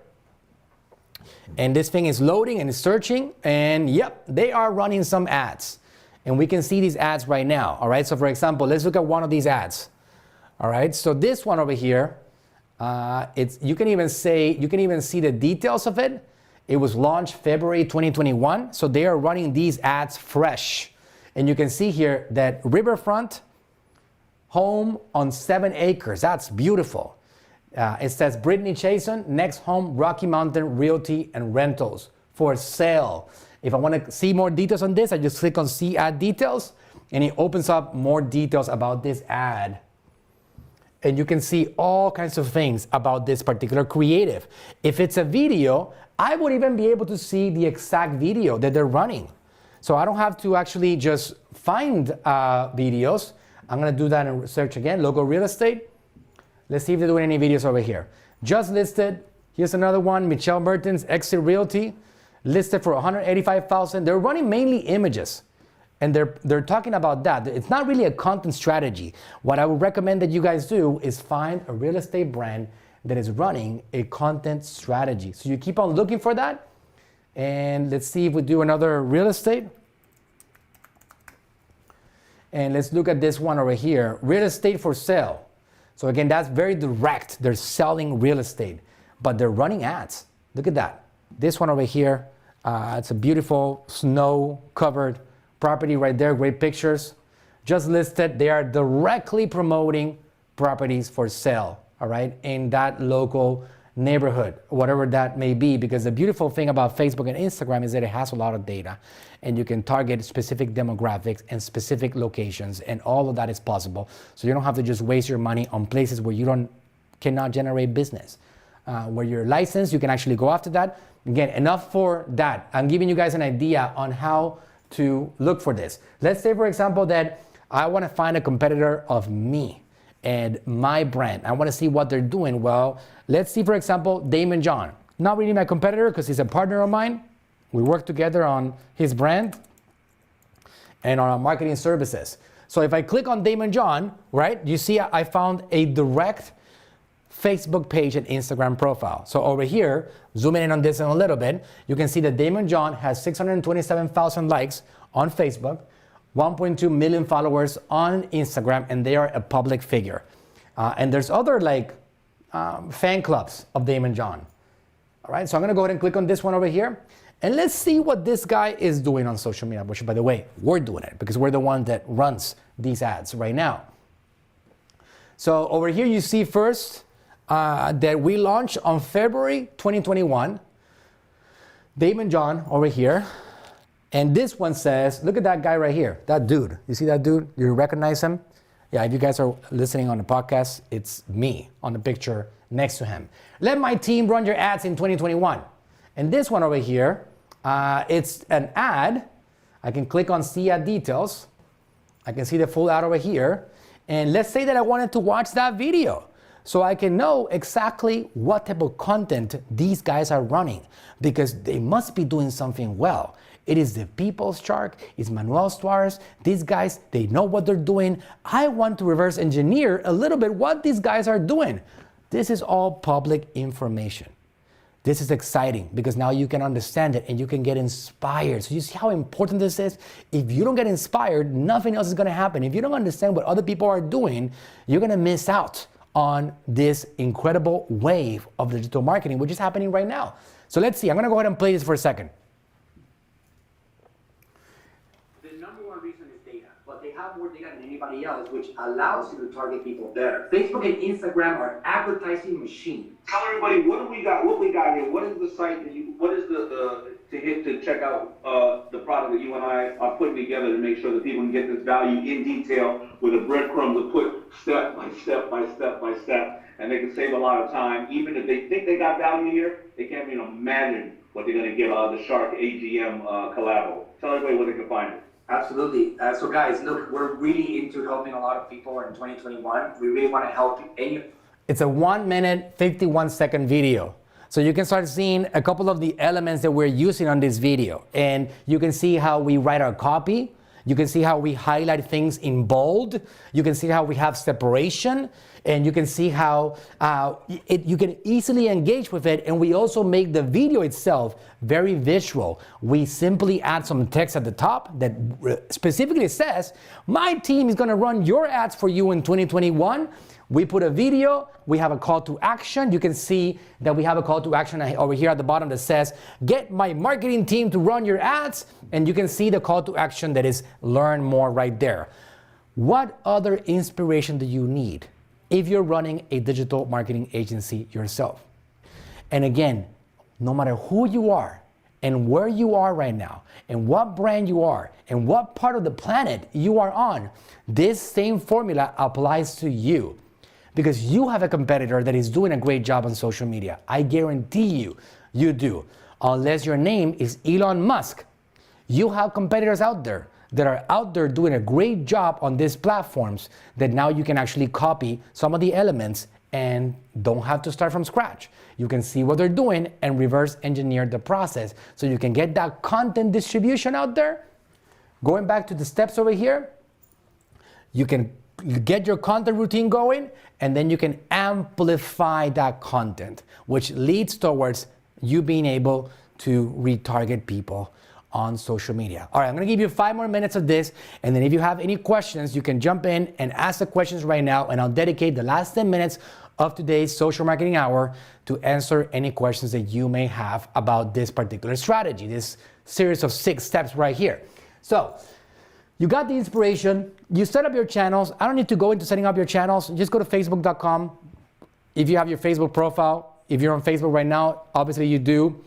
And this thing is loading and is searching, and yep, they are running some ads. And we can see these ads right now, all right? So for example, let's look at one of these ads. All right, so this one over here, you can even see the details of it. It was launched February 2021, so they are running these ads fresh. And you can see here that riverfront home on 7 acres. That's beautiful. It says Brittany Chason, next home, Rocky Mountain Realty and Rentals for sale. If I want to see more details on this, I just click on see ad details and it opens up more details about this ad. and you can see all kinds of things about this particular creative. If it's a video, I would even be able to see the exact video that they're running. So I don't have to actually just find videos. I'm gonna do that in search again, local real estate. Let's see if they're doing any videos over here. Just listed, here's another one, Michelle Mertens, Exit Realty, listed for $185,000. They're running mainly images. And they're talking about that. It's not really a content strategy. What I would recommend that you guys do is find a real estate brand that is running a content strategy. So you keep on looking for that. And let's see if we do another real estate. And let's look at this one over here, real estate for sale. So again, that's very direct. They're selling real estate, but they're running ads. Look at that. This one over here, it's a beautiful snow-covered property right there, great pictures. Just listed, they are directly promoting properties for sale, all right, in that local neighborhood, whatever that may be, because the beautiful thing about Facebook and Instagram is that it has a lot of data and you can target specific demographics and specific locations, and all of that is possible. So you don't have to just waste your money on places where you cannot generate business. Where you're licensed, you can actually go after that. Again, enough for that. I'm giving you guys an idea on how to look for this. Let's say, for example, that I want to find a competitor of me and my brand. I want to see what they're doing. Well, let's see, for example, Daymond John. Not really my competitor because he's a partner of mine. We work together on his brand and on our marketing services. So if I click on Daymond John, right, you see I found a direct Facebook page and Instagram profile. So over here, zooming in on this in a little bit, you can see that Daymond John has 627,000 likes on Facebook, 1.2 million followers on Instagram, and they are a public figure. And there's other fan clubs of Daymond John. All right, so I'm gonna go ahead and click on this one over here. And let's see what this guy is doing on social media, which, by the way, we're doing it because we're the one that runs these ads right now. So over here you see first that we launched on February 2021. Daymond John over here. And this one says, look at that guy right here, that dude. You see that dude? You recognize him? Yeah, if you guys are listening on the podcast, it's me on the picture next to him. Let my team run your ads in 2021. And this one over here, it's an ad. I can click on see ad details. I can see the full ad over here. And let's say that I wanted to watch that video. So I can know exactly what type of content these guys are running because they must be doing something well. It is the People's Shark, it's Manuel Suarez. These guys, they know what they're doing. I want to reverse engineer a little bit what these guys are doing. This is all public information. This is exciting because now you can understand it and you can get inspired. So you see how important this is? If you don't get inspired, nothing else is gonna happen. If you don't understand what other people are doing, you're gonna miss out on this incredible wave of digital marketing, which is happening right now. So let's see, I'm gonna go ahead and play this for a second. The number one reason is data, but they have more data than anybody else, which allows you to target people better. Facebook and Instagram are advertising machines. Tell everybody what we got here. What is the site that what is the to hit to check out the product that you and I are putting together to make sure that people can get this value in detail with a breadcrumb to put step by step by step by step, and they can save a lot of time. Even if they think they got value here, they can't even imagine what they're going to get out of the Shark AGM collabo. Tell everybody where they can find it. Absolutely. So guys, look, we're really into helping a lot of people in 2021. We really want to help any. It's a 1 minute, 51 second video. So you can start seeing a couple of the elements that we're using on this video. And you can see how we write our copy. You can see how we highlight things in bold. You can see how we have separation. And you can see how you can easily engage with it. And we also make the video itself very visual. We simply add some text at the top that specifically says, my team is gonna run your ads for you in 2021. We put a video, we have a call to action. You can see that we have a call to action over here at the bottom that says, get my marketing team to run your ads. And you can see the call to action that is learn more right there. What other inspiration do you need if you're running a digital marketing agency yourself? And again, no matter who you are and where you are right now and what brand you are and what part of the planet you are on, this same formula applies to you. because you have a competitor that is doing a great job on social media. I guarantee you do. Unless your name is Elon Musk, you have competitors out there that are out there doing a great job on these platforms that now you can actually copy some of the elements and don't have to start from scratch. You can see what they're doing and reverse engineer the process so you can get that content distribution out there. Going back to the steps over here, you get your content routine going, and then you can amplify that content, which leads towards you being able to retarget people on social media. All right, I'm gonna give you 5 more minutes of this, and then if you have any questions, you can jump in and ask the questions right now, and I'll dedicate the last 10 minutes of today's Social Marketing Hour to answer any questions that you may have about this particular strategy, this series of 6 steps right here. So, you got the inspiration, you set up your channels. I don't need to go into setting up your channels. Just go to facebook.com. If you have your Facebook profile, if you're on Facebook right now, obviously you do.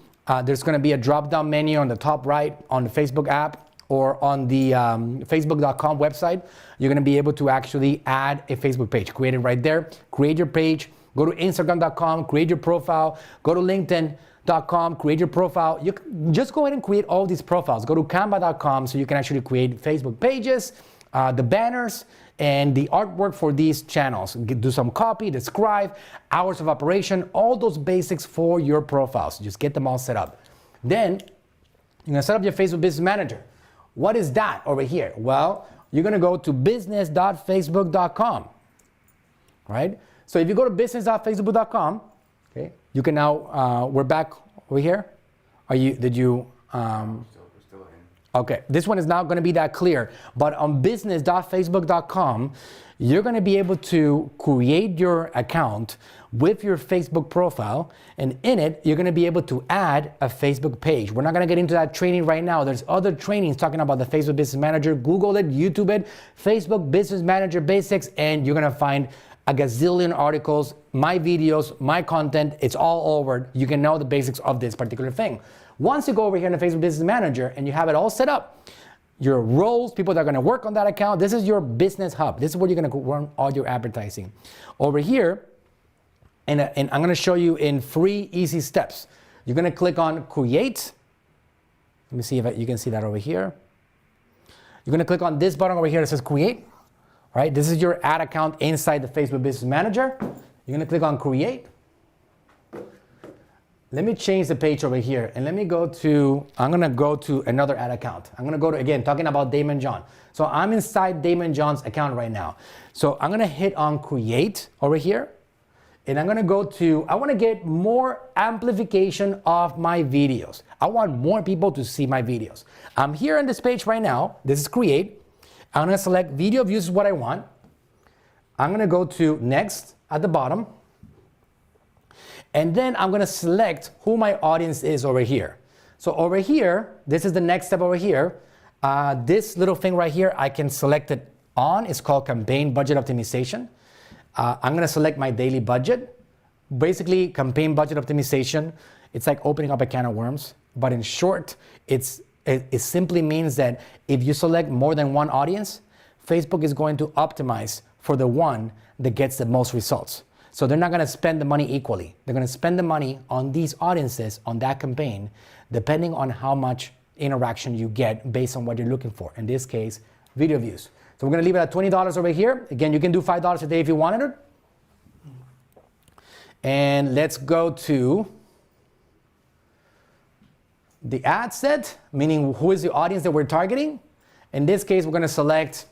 There's going to be a drop-down menu on the top right on the Facebook app or on the facebook.com website. You're going to be able to actually add a Facebook page. Create it right there. Create your page. Go to instagram.com, create your profile. Go to linkedin.com, create your profile. You just go ahead and create all these profiles. Go to canva.com so you can actually create Facebook pages, the banners, and the artwork for these channels. Do some copy, describe, hours of operation, all those basics for your profiles. Just get them all set up. Then you're gonna set up your Facebook Business Manager. What is that over here? Well, you're gonna go to business.facebook.com, right? So if you go to business.facebook.com, okay, you can now, we're back over here. Okay, this one is not going to be that clear, but on business.facebook.com, you're going to be able to create your account with your Facebook profile, and in it, you're going to be able to add a Facebook page. We're not going to get into that training right now. There's other trainings talking about the Facebook Business Manager. Google it, YouTube it, Facebook Business Manager Basics, and you're going to find a gazillion articles, my videos, my content. It's all over. You can know the basics of this particular thing. Once you go over here in the Facebook Business Manager and you have it all set up, your roles, people that are going to work on that account, this is your business hub. This is where you're going to run all your advertising. Over here, and I'm going to show you in 3 easy steps. You're going to click on Create. Let me see if you can see that over here. You're going to click on this button over here that says Create. All right, this is your ad account inside the Facebook Business Manager. You're going to click on Create. Let me change the page over here and let me go to, I'm gonna go to another ad account. I'm gonna go to, again, talking about Damon John. So I'm inside Damon John's account right now. So I'm gonna hit on Create over here, and I'm gonna go to, I wanna get more amplification of my videos. I want more people to see my videos. I'm here on this page right now. This is Create. I'm gonna select Video Views is what I want. I'm gonna go to Next at the bottom. And then I'm gonna select who my audience is over here. So over here, this is the next step over here. This little thing right here, I can select it on. It's called Campaign Budget Optimization. I'm gonna select my daily budget. Basically, campaign budget optimization, it's like opening up a can of worms. But in short, it simply means that if you select more than one audience, Facebook is going to optimize for the one that gets the most results. So they're not going to spend the money equally. They're going to spend the money on these audiences, on that campaign, depending on how much interaction you get based on what you're looking for. In this case, video views. So we're going to leave it at $20 over here. Again, you can do $5 a day if you wanted it. And let's go to the ad set, meaning who is the audience that we're targeting. In this case, we're going to select,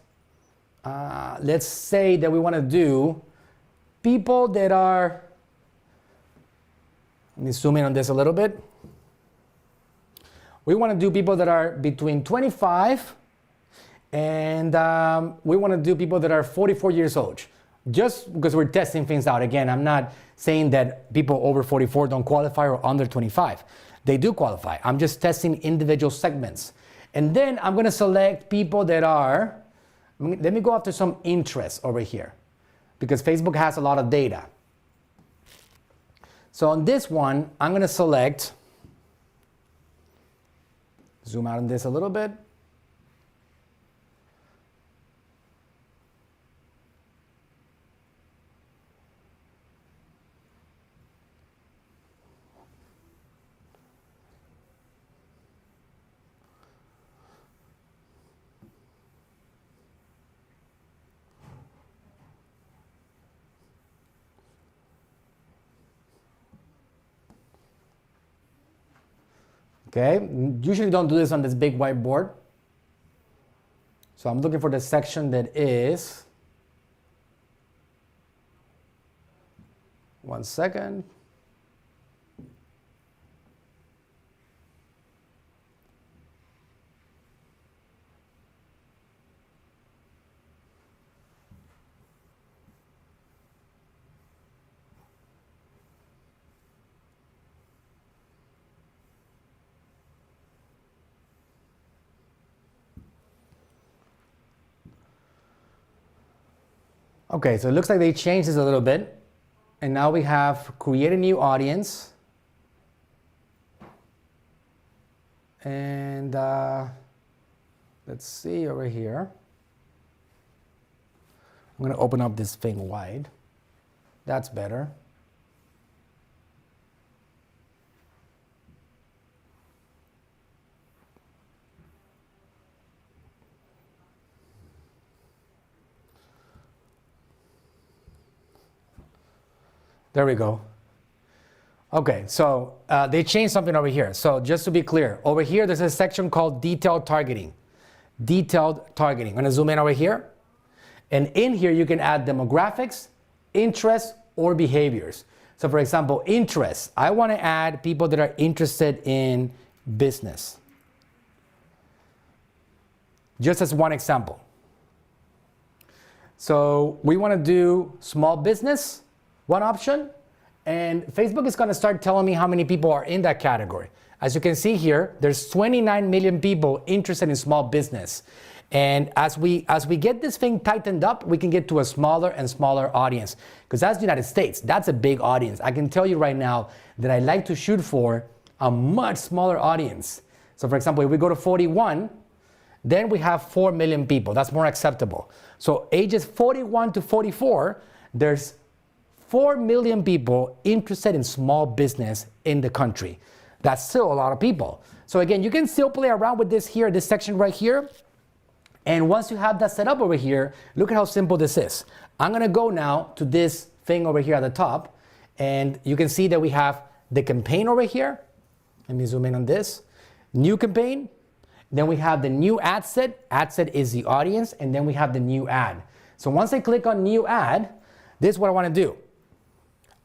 let's say that we want to do people that are, let me zoom in on this a little bit. We want to do people that are between 25 and we want to do people that are 44 years old. Just because we're testing things out. Again, I'm not saying that people over 44 don't qualify or under 25. They do qualify. I'm just testing individual segments. And then I'm going to select people that are, let me go after some interests over here, because Facebook has a lot of data. So on this one, I'm going to select, zoom out on this a little bit. Okay, usually don't do this on this big whiteboard. So I'm looking for the section that is, one second. Okay, so it looks like they changed this a little bit. And now we have create a new audience. And let's see over here. I'm going to open up this thing wide. That's better. There we go. Okay, so they changed something over here. So just to be clear, over here there's a section called detailed targeting. Detailed targeting. I'm going to zoom in over here. And in here you can add demographics, interests, or behaviors. So for example, interests. I want to add people that are interested in business. Just as one example. So we want to do small business. One option, and Facebook is going to start telling me how many people are in that category. As you can see here, there's 29 million people interested in small business. And as we get this thing tightened up, we can get to a smaller and smaller audience. Because that's the United States, that's a big audience. I can tell you right now that I like to shoot for a much smaller audience. So for example, if we go to 41, then we have 4 million people. That's more acceptable. So ages 41 to 44, there's 4 million people interested in small business in the country. That's still a lot of people. So again, you can still play around with this here, this section right here. And once you have that set up over here, look at how simple this is. I'm gonna go now to this thing over here at the top, and you can see that we have the campaign over here. Let me zoom in on this. New campaign. Then we have the new ad set. Ad set is the audience, and then we have the new ad. So once I click on new ad, this is what I wanna do.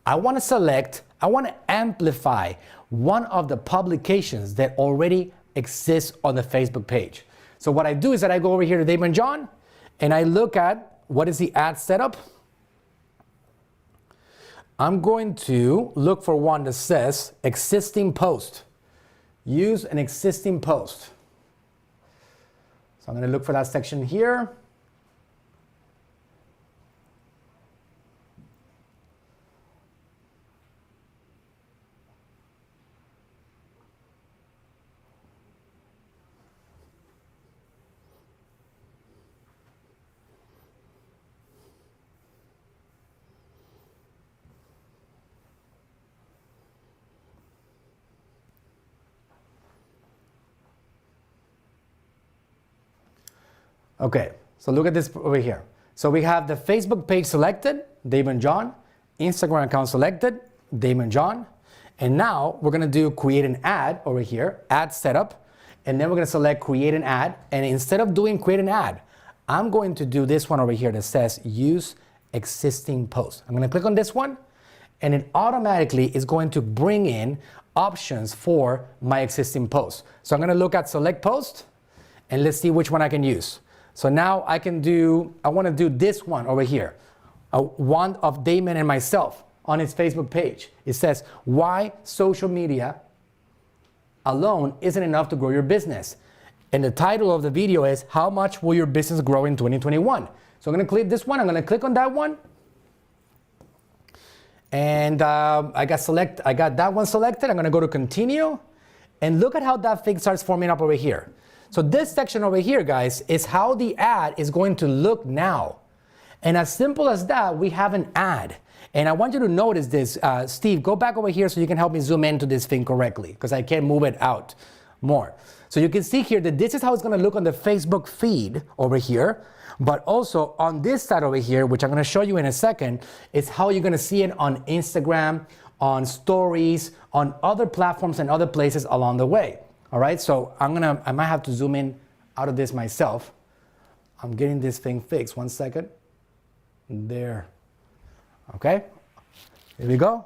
I want to amplify one of the publications that already exists on the Facebook page. So what I do is that I go over here to 𝗙𝗢𝗟𝗟𝗢𝗪 John, and I look at what is the ad setup. I'm going to look for one that says existing post. Use an existing post. So I'm going to look for that section here. Okay, so look at this over here. So we have the Facebook page selected, 𝗙𝗢𝗟𝗟𝗢𝗪 John, Instagram account selected, 𝗙𝗢𝗟𝗟𝗢𝗪 John, and now we're gonna do create an ad over here, ad setup, and then we're gonna select create an ad, and instead of doing create an ad, I'm going to do this one over here that says use existing post. I'm gonna click on this one, and it automatically is going to bring in options for my existing post. So I'm gonna look at select post, and let's see which one I can use. So now I want to do this one over here, one of Damon and myself on his Facebook page. It says, why social media alone isn't enough to grow your business. And the title of the video is, how much will your business grow in 2021? So I'm going to click this one. I'm going to click on that one. And I got that one selected. I'm going to go to continue. And look at how that thing starts forming up over here. So this section over here, guys, is how the ad is going to look now. And as simple as that, we have an ad. And I want you to notice this. Steve, go back over here so you can help me zoom into this thing correctly, because I can't move it out more. So you can see here that this is how it's going to look on the Facebook feed over here. But also on this side over here, which I'm going to show you in a second, is how you're going to see it on Instagram, on stories, on other platforms and other places along the way. All right, so I might have to zoom in out of this myself. I'm getting this thing fixed. 1 second. There. Okay, here we go.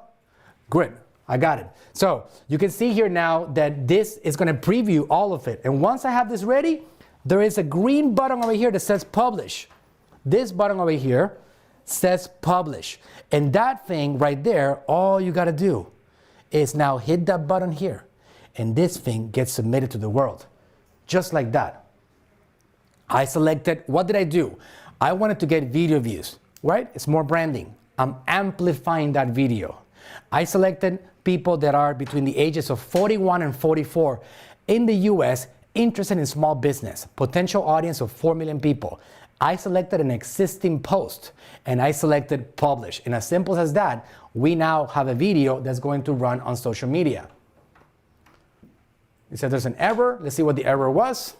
Good, I got it. So you can see here now that this is going to preview all of it. And once I have this ready, there is a green button over here that says publish. This button over here says publish. And that thing right there, all you got to do is now hit that button here. And this thing gets submitted to the world. Just like that. I selected, what did I do? I wanted to get video views, right? It's more branding. I'm amplifying that video. I selected people that are between the ages of 41 and 44 in the US interested in small business, potential audience of 4 million people. I selected an existing post and I selected publish. And as simple as that, we now have a video that's going to run on social media. It said there's an error. Let's see what the error was.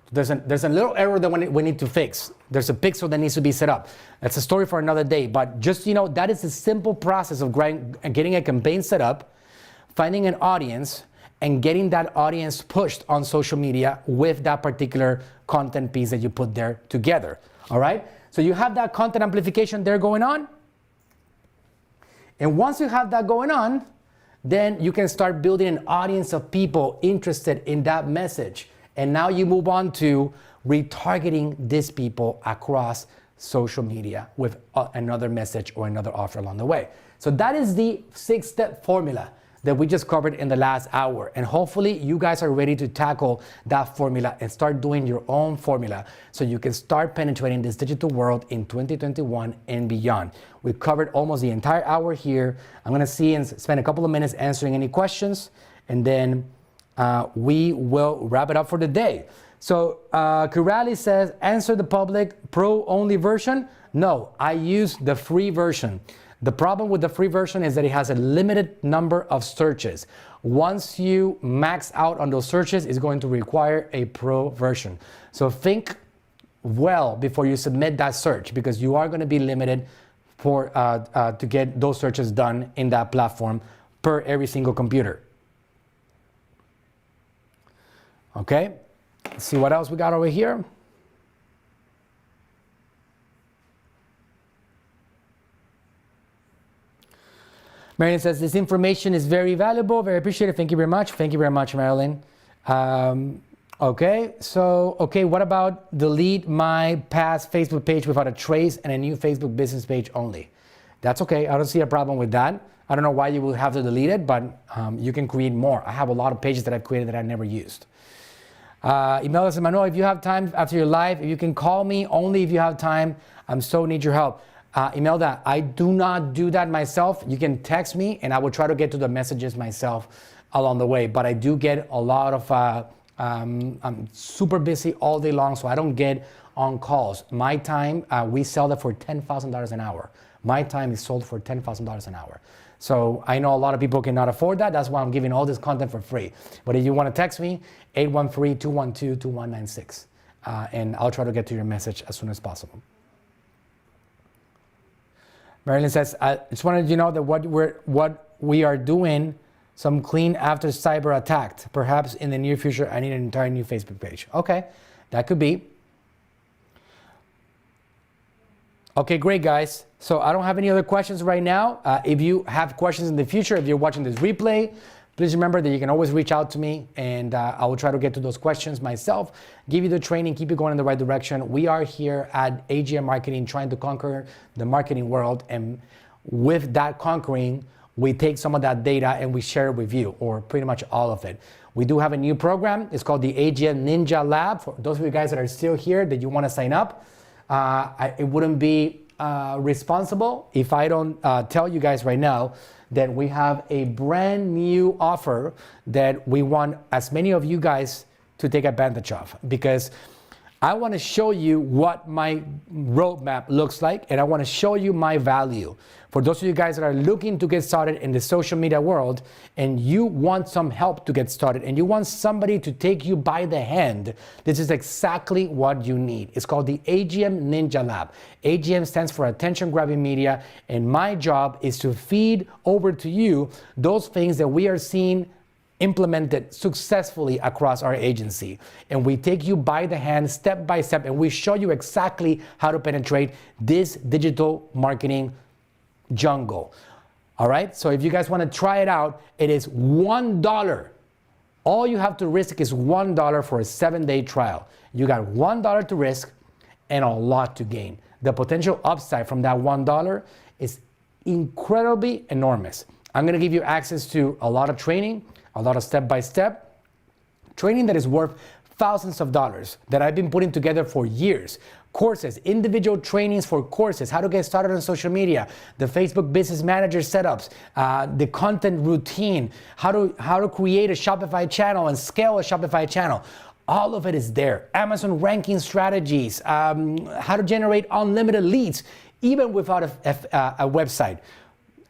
There's a little error that we need to fix. There's a pixel that needs to be set up. That's a story for another day. But just, that is a simple process of getting a campaign set up, finding an audience, and getting that audience pushed on social media with that particular content piece that you put there together. All right? So you have that content amplification there going on. And once you have that going on, then you can start building an audience of people interested in that message. And now you move on to retargeting these people across social media with another message or another offer along the way. So that is the 6-step formula that we just covered in the last hour. And hopefully you guys are ready to tackle that formula and start doing your own formula so you can start penetrating this digital world in 2021 and beyond. We covered almost the entire hour here. I'm gonna see and spend a couple of minutes answering any questions, and then we will wrap it up for the day. So Kurali says, answer the public pro only version. No, I use the free version. The problem with the free version is that it has a limited number of searches. Once you max out on those searches, it's going to require a pro version. So think well before you submit that search, because you are going to be limited for to get those searches done in that platform per every single computer. Okay, let's see what else we got over here. Marilyn says, this information is very valuable, very appreciated. Thank you very much. Thank you very much, Marilyn. Okay, what about delete my past Facebook page without a trace and a new Facebook business page only? That's okay. I don't see a problem with that. I don't know why you would have to delete it, but you can create more. I have a lot of pages that I've created that I've never used. Email us, Manuel, if you have time after your live, if you can call me only if you have time. I'm so need your help. Email that. I do not do that myself. You can text me and I will try to get to the messages myself along the way. But I do get a lot of, I'm super busy all day long, so I don't get on calls. My time, we sell that for $10,000 an hour. My time is sold for $10,000 an hour. So I know a lot of people cannot afford that. That's why I'm giving all this content for free. But if you want to text me, 813-212-2196. And I'll try to get to your message as soon as possible. Marilyn says, I just wanted you to know that what we are doing, some clean after cyber attack. Perhaps in the near future, I need an entire new Facebook page. Okay, that could be. Okay, great, guys. So I don't have any other questions right now. If you have questions in the future, if you're watching this replay, please remember that you can always reach out to me, and I will try to get to those questions myself, give you the training, keep you going in the right direction. We are here at AGM Marketing trying to conquer the marketing world, and with that conquering, we take some of that data and we share it with you, or pretty much all of it. We do have a new program. It's called the AGM Ninja Lab. For those of you guys that are still here that you want to sign up, it wouldn't be responsible if I don't tell you guys right now that we have a brand new offer that we want as many of you guys to take advantage of, because I want to show you what my roadmap looks like, and I want to show you my value. For those of you guys that are looking to get started in the social media world and you want some help to get started and you want somebody to take you by the hand, this is exactly what you need. It's called the AGM Ninja Lab. AGM stands for Attention Grabbing Media, and my job is to feed over to you those things that we are seeing implemented successfully across our agency. And we take you by the hand, step by step, and we show you exactly how to penetrate this digital marketing jungle. All right, so if you guys want to try it out, it is $1. All you have to risk is $1 for a 7-day trial. You got $1 to risk and a lot to gain. The potential upside from that $1 is incredibly enormous. I'm going to give you access to a lot of training, a lot of step-by-step training that is worth thousands of dollars that I've been putting together for years. Courses, individual trainings for courses, how to get started on social media, the Facebook Business Manager setups, the content routine, how to create a Shopify channel and scale a Shopify channel. All of it is there. Amazon ranking strategies, how to generate unlimited leads, even without a website.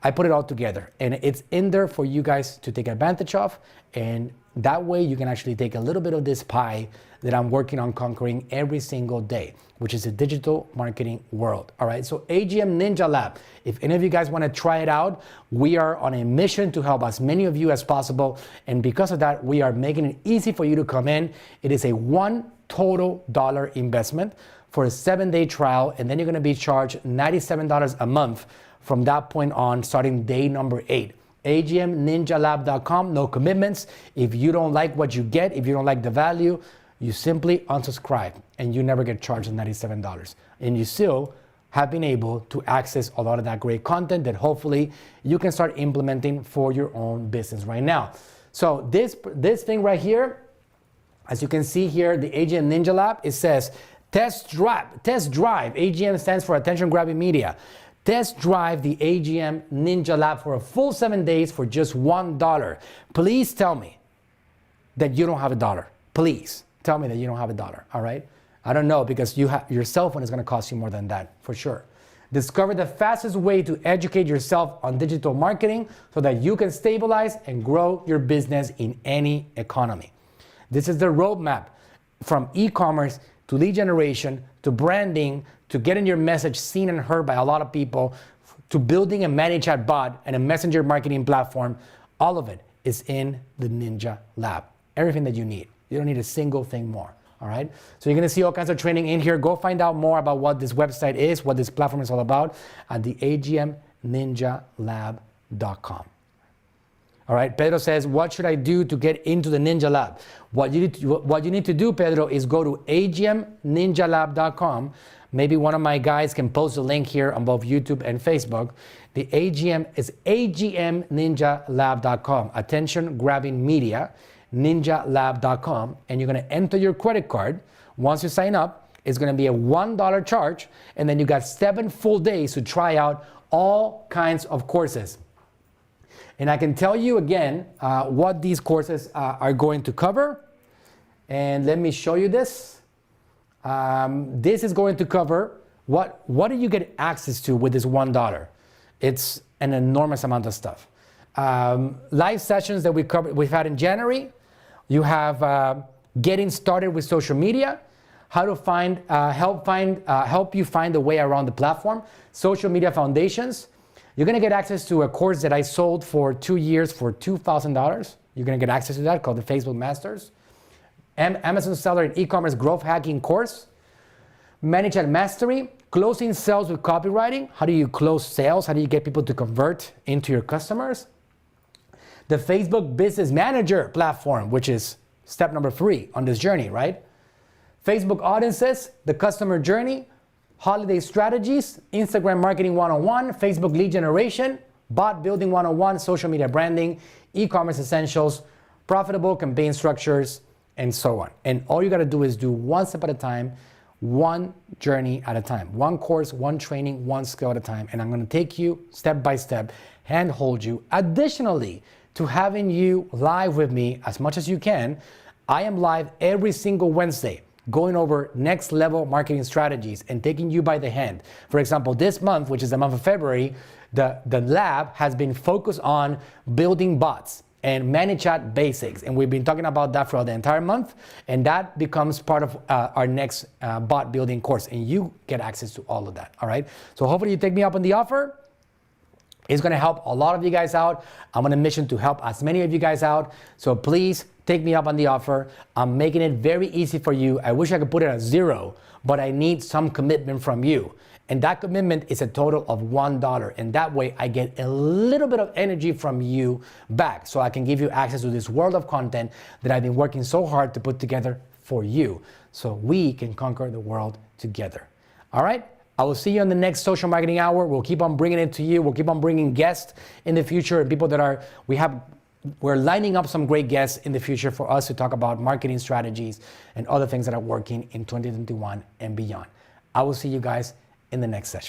I put it all together and it's in there for you guys to take advantage of, and that way you can actually take a little bit of this pie that I'm working on conquering every single day, which is the digital marketing world. All right, so AGM Ninja Lab, if any of you guys want to try it out, we are on a mission to help as many of you as possible, and because of that, we are making it easy for you to come in. It is a $1 total investment for a 7-day trial, and then you're going to be charged $97 a month from that point on, starting day number 8. AGMninjalab.com, no commitments. If you don't like what you get, if you don't like the value, you simply unsubscribe and you never get charged $97. And you still have been able to access a lot of that great content that hopefully you can start implementing for your own business right now. So this thing right here, as you can see here, the AGM Ninja Lab, it says test drive. AGM stands for Attention Grabbing Media. Test drive the AGM Ninja Lab for a full 7 days for just $1. Please tell me that you don't have $1. Please tell me that you don't have $1, all right? I don't know, because your cell phone is gonna cost you more than that, for sure. Discover the fastest way to educate yourself on digital marketing so that you can stabilize and grow your business in any economy. This is the roadmap from e-commerce to lead generation, to branding, to getting your message seen and heard by a lot of people, to building a ManyChat bot and a messenger marketing platform. All of it is in the Ninja Lab. Everything that you need. You don't need a single thing more, all right? So you're gonna see all kinds of training in here. Go find out more about what this website is, what this platform is all about at the AGMninjalab.com. All right, Pedro says, what should I do to get into the Ninja Lab? What you need to do, Pedro, is go to AGMninjalab.com. Maybe one of my guys can post a link here on both YouTube and Facebook. The AGM is AGMninjalab.com, Attention Grabbing Media, ninjalab.com, and you're gonna enter your credit card. Once you sign up, it's gonna be a $1 charge, and then you got 7 full days to try out all kinds of courses. And I can tell you again what these courses are going to cover. And let me show you this. This is going to cover what do you get access to with this $1. It's an enormous amount of stuff. Live sessions that we've had in January. You have getting started with social media, how to help you find a way around the platform, social media foundations. You're gonna get access to a course that I sold for 2 years for $2,000. You're gonna get access to that, called the Facebook Masters. Amazon Seller and E-commerce Growth Hacking course. ManyChat Mastery, closing sales with copywriting. How do you close sales? How do you get people to convert into your customers? The Facebook Business Manager platform, which is step number 3 on this journey, right? Facebook Audiences, the customer journey, holiday strategies, Instagram marketing 101, Facebook lead generation, bot building 101, social media branding, e-commerce essentials, profitable campaign structures, and so on. And all you gotta do is do one step at a time, one journey at a time, one course, one training, one skill at a time. And I'm gonna take you step by step, hand hold you. Additionally to having you live with me as much as you can, I am live every single Wednesday. going over next level marketing strategies and taking you by the hand. For example, this month, which is the month of February, the lab has been focused on building bots and ManyChat basics. And we've been talking about that for the entire month. And that becomes part of our next bot building course. And you get access to all of that, all right? So hopefully you take me up on the offer. It's gonna help a lot of you guys out. I'm on a mission to help as many of you guys out. So please take me up on the offer. I'm making it very easy for you. I wish I could put it at 0, but I need some commitment from you. And that commitment is a total of $1. And that way I get a little bit of energy from you back so I can give you access to this world of content that I've been working so hard to put together for you so we can conquer the world together. All right? I will see you on the next Social Marketing Hour. We'll keep on bringing it to you. We'll keep on bringing guests in the future and people that we're lining up some great guests in the future for us to talk about marketing strategies and other things that are working in 2021 and beyond. I will see you guys in the next session.